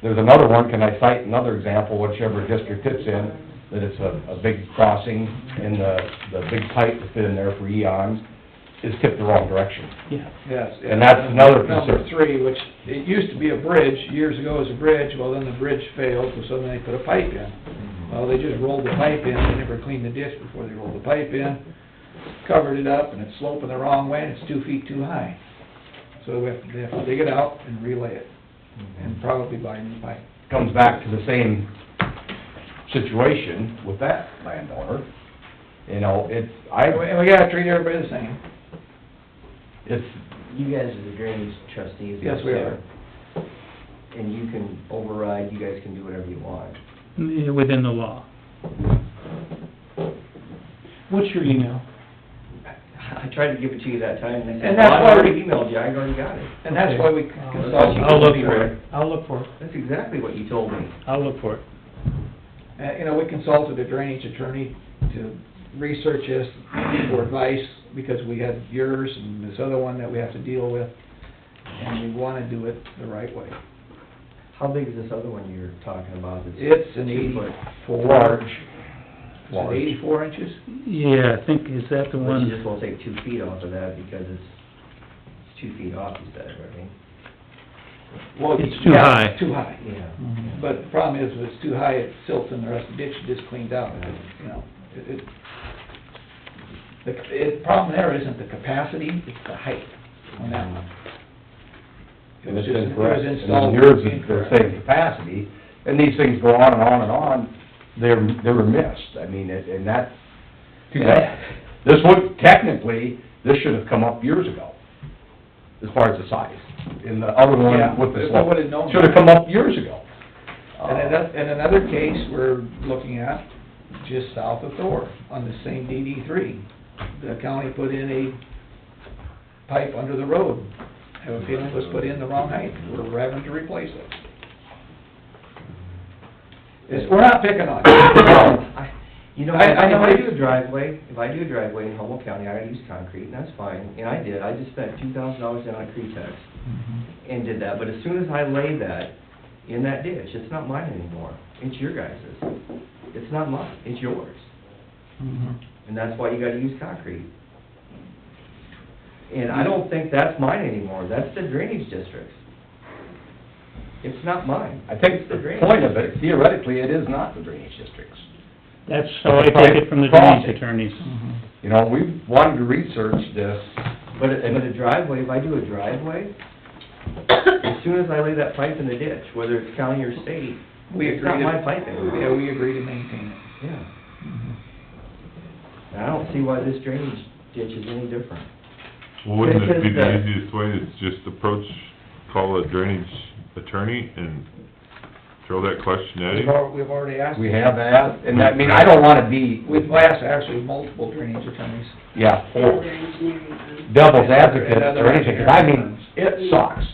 There's another one, can I cite another example, whichever district it's in, that it's a big crossing, and the big pipe that's been in there for eons is tipped the wrong direction. Yeah. Yes. And that's another Number concern. 3, which, it used to be a bridge, years ago it was a bridge, well, then the bridge failed, so then they put a pipe in. Well, they just rolled the pipe in, they never cleaned the ditch before they rolled the pipe in, covered it up, and it's sloping the wrong way, and it's 2 feet too high. So they have to dig it out and relay it, and probably buy a new pipe. Comes back to the same situation with that landowner. You know, And we gotta treat everybody the same. it's, You guys are the drainage trustees. Yes, we are. And you can override, you guys can do whatever you want. Within the law. What's your email? I tried to give it to you that time, and they said, And that's well, I why already we- emailed you, I already got it. And that's why we consult. I'll look for it, I'll look for it, That's exactly what you told me. I'll look for it. You know, we consulted a drainage attorney to research this for advice, because we had yours and this other one that we have to deal with, and we wanna do it the right way. How big is this other one you're talking about? It's an 2 foot. Large. Is it 84 inches? Yeah, I think, is that the But one? you just won't take 2 feet off of that because it's 2 feet off, you said, right? Well, It's too yeah, high. it's too high. Yeah. But the problem is, if it's too high, it silts in the rest of the ditch, it just cleaned out, you know, the problem there isn't the capacity, it's the height on that one. And it's It was incorrect. installed And yours is the incorrect. same capacity, and these things go on and on and on, they were missed. I mean, and that, this would, technically, this should have come up years ago, as far as the size. And the other Yeah, one with the if we slope, would've known should have come up years ago. And another case we're looking at, just south of Thor, on the same DD3. The county put in a pipe under the road. I have a feeling it was put in the wrong height. We're having to replace it. We're not picking on you. You know, I know if I it- do a driveway in Humboldt County, I gotta use concrete, and that's fine, and I did, I just spent $2,000 down on Cretex and did that, but as soon as I lay that in that ditch, it's not mine anymore, it's your guys's. It's not mine, it's yours, and that's why you gotta use concrete. And I don't think that's mine anymore, that's the drainage district's. It's not mine. I think It's the the drainage point of district's. it, theoretically, it is not the drainage districts. That's how I take it from the drainage attorneys. You know, we wanted to research this, But a driveway, if I do a driveway, as soon as I lay that pipe in the ditch, whether it's county or state, We it's agree not to... my pipe anymore. Yeah, we agree to maintain it. Yeah. And I don't see why this drainage ditch is any different. Well, wouldn't it be Because the easiest way, is just approach, call a drainage attorney and throw that question at him? We've already asked. we have that, and I mean, I don't wanna be, We've asked actually multiple drainage attorneys. yeah, Other for engineering firms. devil's advocate And other or anything, 'cause I mean, engineering it sucks.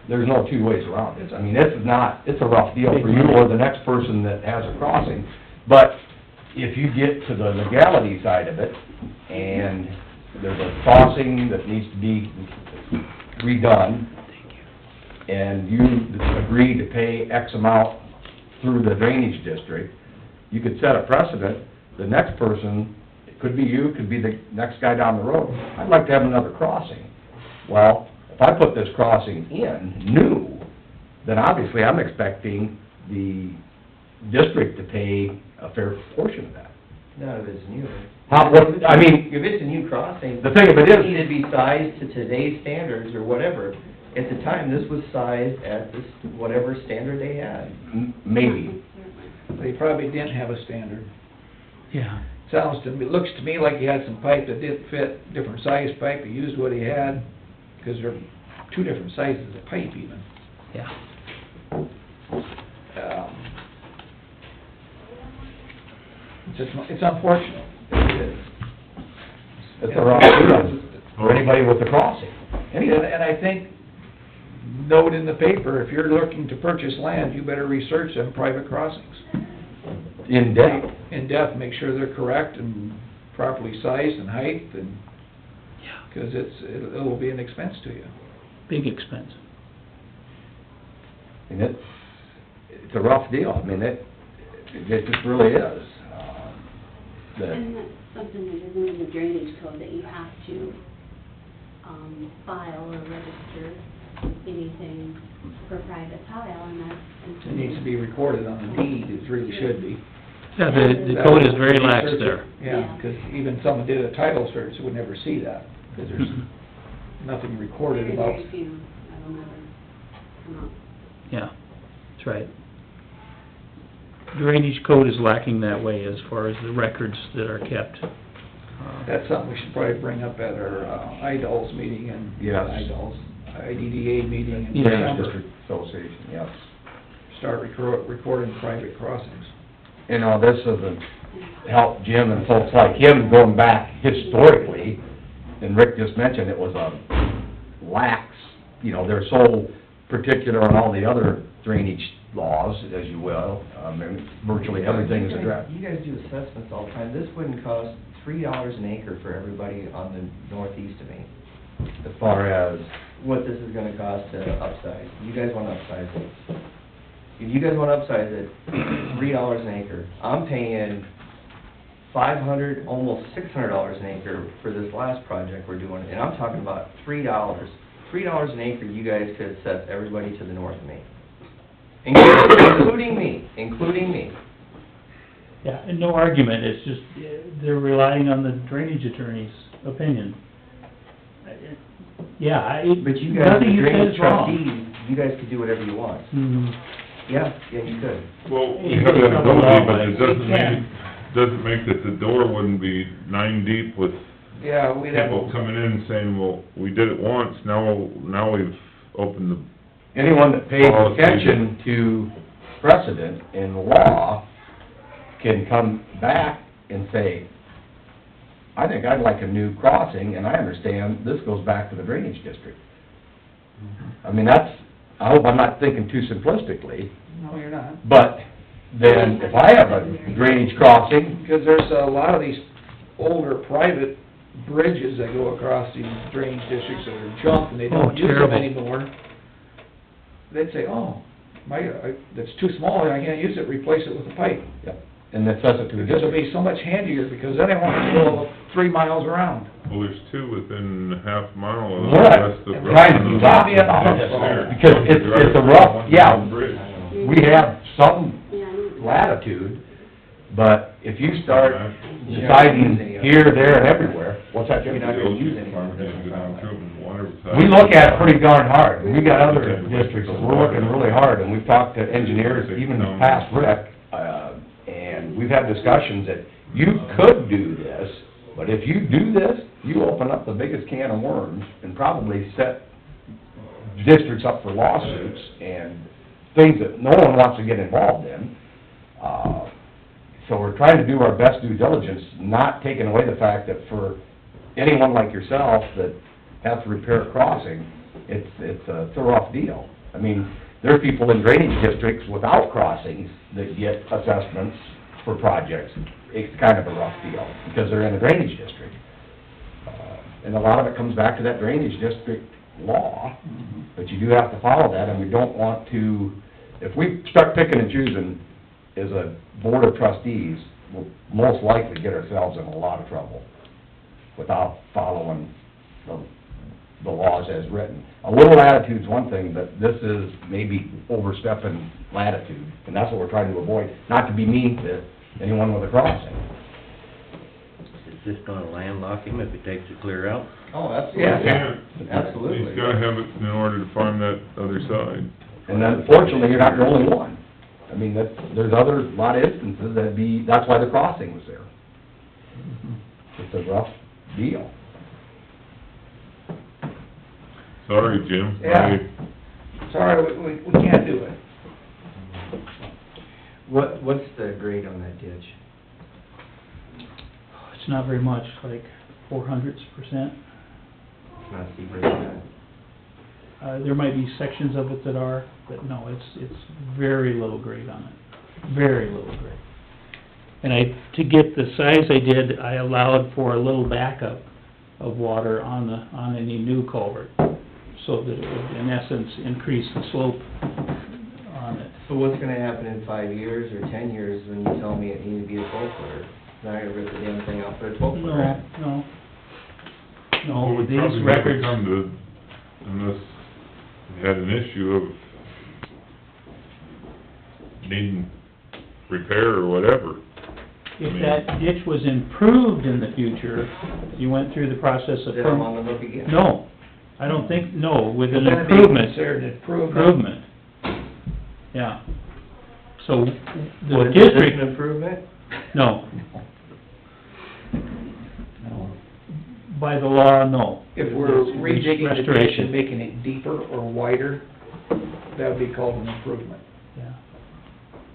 There's no two ways around this. I mean, this is not, it's a rough deal for you or the next person that has a crossing. But if you get to the legality side of it, and there's a crossing that needs to be redone, and you agree to pay X amount through the drainage district, you could set a precedent, the next person, it could be you, could be the next guy down the road, I'd like to have another crossing. Well, if I put this crossing in new, then obviously I'm expecting the district to pay a fair portion of that. Not if it's new. I mean, If it's a new crossing. the thing of it is- It needed to be sized to today's standards or whatever. At the time, this was sized at this, whatever standard they had. maybe. They probably didn't have a standard. Yeah. Sounds to me, looks to me like he had some pipe that didn't fit, different size pipe, he used what he had, because they're two different sizes of pipe even. Yeah. It's unfortunate. It is. It's a rough deal for anybody with a crossing. And I think, note in the paper, if you're looking to purchase land, you better research them private crossings. In depth. In depth, make sure they're correct and properly sized and height, and, because it'll be an expense to you. Big expense. And it's a rough deal. I mean, it just really is. And that's something that isn't in the drainage code, that you have to, file or register anything for private tile, and that's... It needs to be recorded on the deed, it really should be. Yeah, the code is very lax there. Yeah, because even someone did a title search, would never see that, because there's nothing recorded Very, about... very few, that'll never come up. Yeah, that's right. Drainage code is lacking that way as far as the records that are kept. That's something we should probably bring up at our IDALS meeting and... Yes. IDALS, IDDA meeting in Yeah. Drainage December. District Association, yes. Start recording private crossings. You know, this doesn't help Jim and folks like him going back historically. and Rick just mentioned, it was a lax, you know, they're so particular on all the other drainage laws, as you will, and virtually everything is addressed. You guys do assessments all the time, this wouldn't cost $3 an acre for everybody on the northeast of Maine. As far as, What this is gonna cost to upsize, you guys wanna upsize it. If you guys wanna upsize it, $3 an acre, I'm paying $500, almost $600 an acre for this last project we're doing, and I'm talking about $3. $3 an acre, you guys could assess everybody to the north of me. Including me. Yeah, and no argument, it's just, they're relying on the drainage attorney's opinion. Yeah, But you guys, the nothing you said drainage is wrong. trustees, you guys could do whatever you want. Mhm. Yeah, you could. Well, we have that ability, but it doesn't We can. mean, doesn't make that the door wouldn't be 9 deep with Yeah, we'd have, people coming in saying, well, we did it once, now we've opened the, anyone that pays attention to precedent in law can come back and say, I think I'd like a new crossing, and I understand this goes back to the drainage district. I mean, that's, I hope I'm not thinking too simplistically, no, you're not. but then if I have a drainage crossing, Because there's a lot of these older private bridges that go across these drainage districts that are junk and they Oh, don't use them terrible. anymore. They'd say, oh, that's too small, I can't use it, replace it with a pipe. and assess it to the Because it'll district. be so much handier, because then I won't have to go 3 miles around. well, there's two within half a mile of the Right, rest of. trying to stop it, because it's a rough, yeah, Bridge. we have some Yeah, I know. latitude, but if you start deciding here, there, and everywhere, what's that, Jim? You're not gonna use any of We look at it pretty darn hard. We got other districts, that we're looking really hard, and we've talked to engineers, even past Rick, and we've had discussions that you could do this, but if you do this, you open up the biggest can of worms and probably set districts up for lawsuits and things that no one wants to get involved in. So we're trying to do our best due diligence, not taking away the fact that for anyone like yourself that has to repair a crossing, it's a rough deal. I mean, there are people in drainage districts without crossings that get assessments for projects. It's kind of a rough deal, because they're in a drainage district. And a lot of it comes back to that drainage district law, but you do have to follow that, and we don't want to, if we start picking and choosing as a board of trustees, we'll most likely get ourselves in a lot of trouble without following the laws as written. A little latitude's one thing, but this is maybe overstepping latitude, and that's what we're trying to avoid, not to be mean to anyone with a crossing. Is this gonna landlock him if he takes it clear out? Oh, Yeah. absolutely. Absolutely. He's gotta have it in order to farm that other side. And unfortunately, you're not the only one. I mean, there's other, lot of instances that's why the crossing was there. It's a rough deal. Sorry, Jim. Yeah. Sorry, we can't do it. What's the grade on that ditch? It's not very much, like 0.04%. It's not steep grade on that. There might be sections of it that are, but no, it's very little grade on it, very little grade. And to get the size I did, I allowed for a little backup of water on any new culvert, so that it would, in essence, increase the slope on it. So what's gonna happen in 5 years or 10 years when you tell me it needs to be a 12-footer? Now you're gonna rip the damn thing out for a 12-footer? No, Well, no, we these probably never records, come to, unless we had an issue of needing repair or whatever. if that ditch was improved in the future, you went through the process of... Then I'm on the hook again. No, I don't think, no, with an That'd be improvement. considered an Improvement. Yeah. So, the What, is this district, an improvement? no. By the law, no. If we're It's redigging the ditch restoration. and making it deeper or wider, that would be called an improvement. Yeah.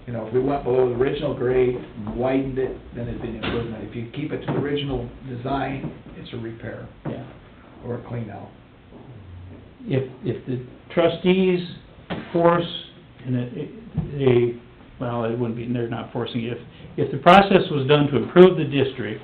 You know, if we went below the original grade, widened it, then it'd be an improvement. If you keep it to the original design, it's a repair. Yeah. or a clean out? If the trustees force, and well, it wouldn't be, they're not forcing it. If the process was done to improve the district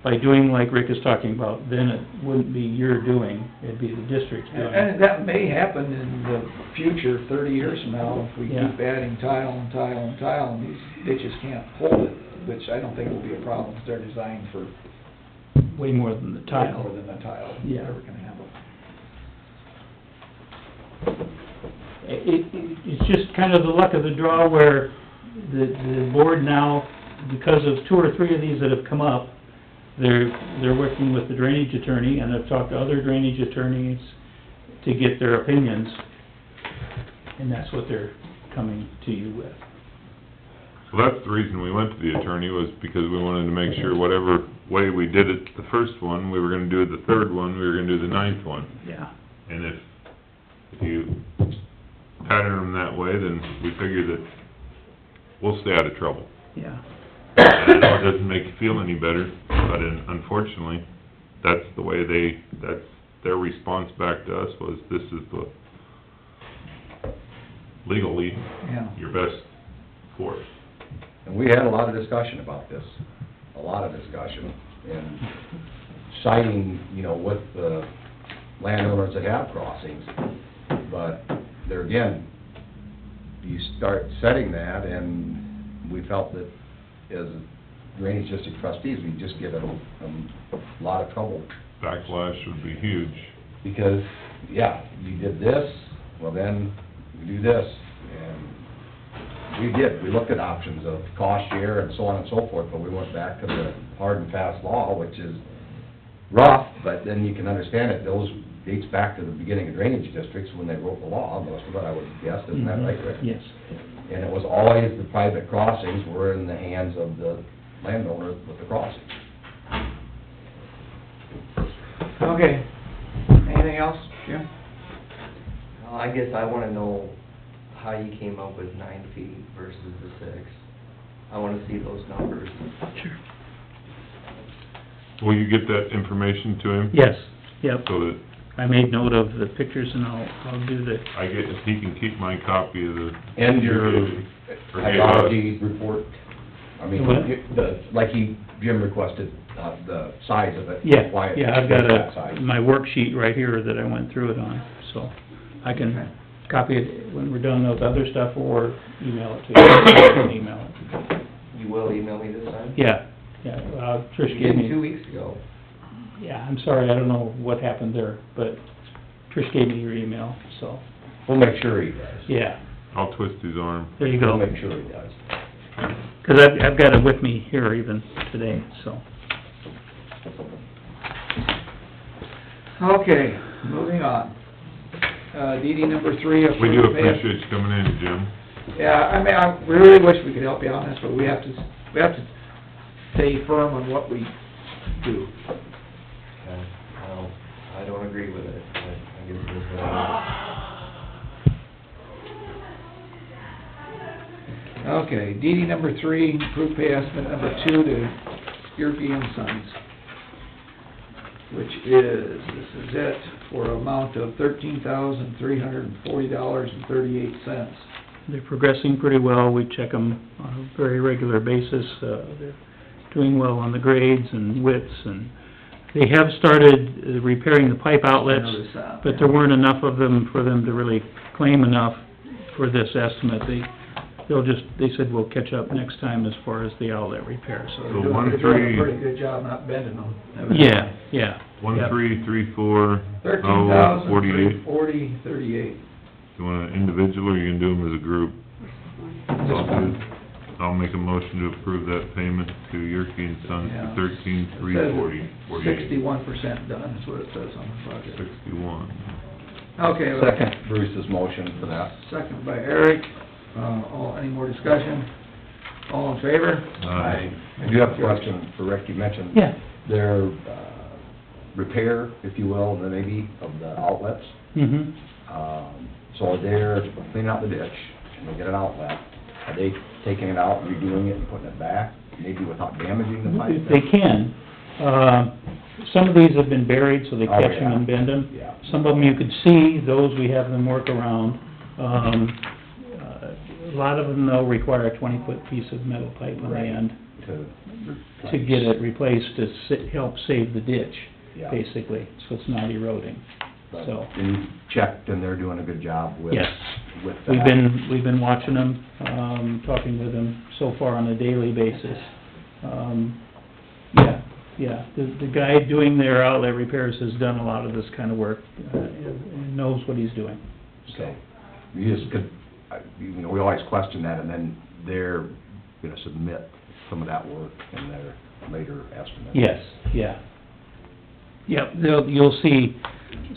by doing like Rick is talking about, then it wouldn't be your doing, it'd be the district's doing. And that may happen in the future, 30 years from now, if we Yeah. keep adding tile and tile and tile, and these ditches can't hold it, which I don't think will be a problem, because they're designed for Way more than the way tile. more than the tile Yeah. ever can handle. It's just kind of the luck of the draw where the board now, because of two or three of these that have come up, they're working with the drainage attorney, and I've talked to other drainage attorneys to get their opinions, and that's what they're coming to you with. Well, that's the reason we went to the attorney, was because we wanted to make sure whatever way we did it the first one, we were gonna do it the third one, we were gonna do the ninth one. Yeah. And if you pattern them that way, then we figure that we'll stay out of trouble. Yeah. I know it doesn't make you feel any better, but unfortunately, that's the way that's their response back to us was, this is the legally Yeah. your best course. And we had a lot of discussion about this, a lot of discussion, and citing, with the landowners that have crossings. But there again, you start setting that, and we felt that as drainage district trustees, we just get a lot of trouble. Backlash would be huge. Because, yeah, you did this, well then, we do this, and we looked at options of cost share and so on and so forth, but we went back to the hard and fast law, which is rough, but then you can understand it, those dates back to the beginning of drainage districts when they wrote the law, most of it, I would guess, isn't that right, Rick? Yes. And it was always the private crossings were in the hands of the landowner with the crossing. Okay, anything else, Jim? I guess I wanna know how you came up with 9 feet versus the 6. I wanna see those numbers. Sure. Will you get that information to him? Yes, yep. So that I made note of the pictures, and I'll do the, if he can keep my copy of the... And your or give us- hydrology report, I mean, What? like Jim requested, the size of it. yeah, why it- yeah, I've got that size. my worksheet right here that I went through it on, so I can copy it when we're done with other stuff, or email it to you. I can email it. You will email me this time? Yeah, Trish You gave did me... 2 weeks ago. Yeah, I'm sorry, I don't know what happened there, but Trish gave me your email, so, We'll make sure he does. yeah, I'll twist his arm. there you We'll go. make sure he does. 'Cause I've got it with me here even today, so. Okay, moving on. DD number 3. We do approved pay- appreciate you coming in, Jim. Yeah, I mean, I really wish we could help you on this, but we have to stay firm on what we do. Okay, well, I don't agree with it, but I guess it is what it is. Okay, DD number 3, approved pay estimate number 2 to Yerke and Sons, which is, this is it, for an amount of $13,340.38. They're progressing pretty well, we check them on a very regular basis, they're doing well on the grades and widths, and they have started repairing the pipe outlets, I noticed that, but yeah. there weren't enough of them for them to really claim enough for this estimate. They said we'll catch up next time as far as the outlet repair, so. So They're 1, doing a 3... pretty good job not bending them. Yeah, yeah. 1, 3, 3, 4, 48. $13,340.38. You want an individual, or you can do them as a group? I'll make a motion to approve that payment to Yerke and Sons Yeah. for $13,340.48. 61% done, is what it says on the project. 61. Okay, Second Bruce's motion for that. second by Eric. Any more discussion? All in favor? Aye. I do have a question for Rick, you mentioned Yeah. their, repair, if you will, and then maybe of the outlets. Mm-hmm. So they're cleaning out the ditch, and they get an outlet, are they taking it out, redoing it, and putting it back, maybe without damaging the pipe? They can. some of these have been buried, so they Oh, catch them yeah. and bend them. Yeah. Some of them you could see, those we have them work around. A lot of them though require a 20-foot piece of metal pipe on the end to get it replaced to help save the ditch, Yeah. basically, so it's not eroding, so. And you checked, and they're doing a good job with, Yes. with that. We've been watching them, talking with them so far on a daily basis. Yeah, the guy doing their outlet repairs has done a lot of this kind of work, and knows what he's doing, so. Okay. You just could, you know, we always question that, and then they're gonna submit some of that work in their later estimate. Yes, yeah. Yep, you'll see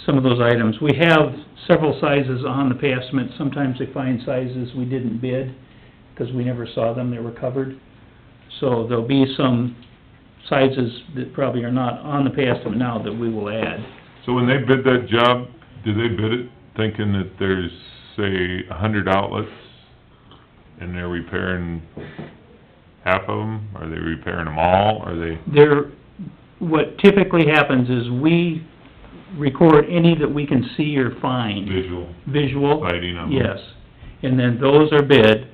some of those items. We have several sizes on the pay estimate. Sometimes they find sizes we didn't bid, because we never saw them, they were covered. So there'll be some sizes that probably are not on the pay estimate now that we will add. So when they bid that job, do they bid it thinking that there's, say, 100 outlets, and they're repairing half of them? Are they repairing them all? Are they... What typically happens is we record any that we can see or find. Visual Visual. sighting of them? Yes. And then those are bid,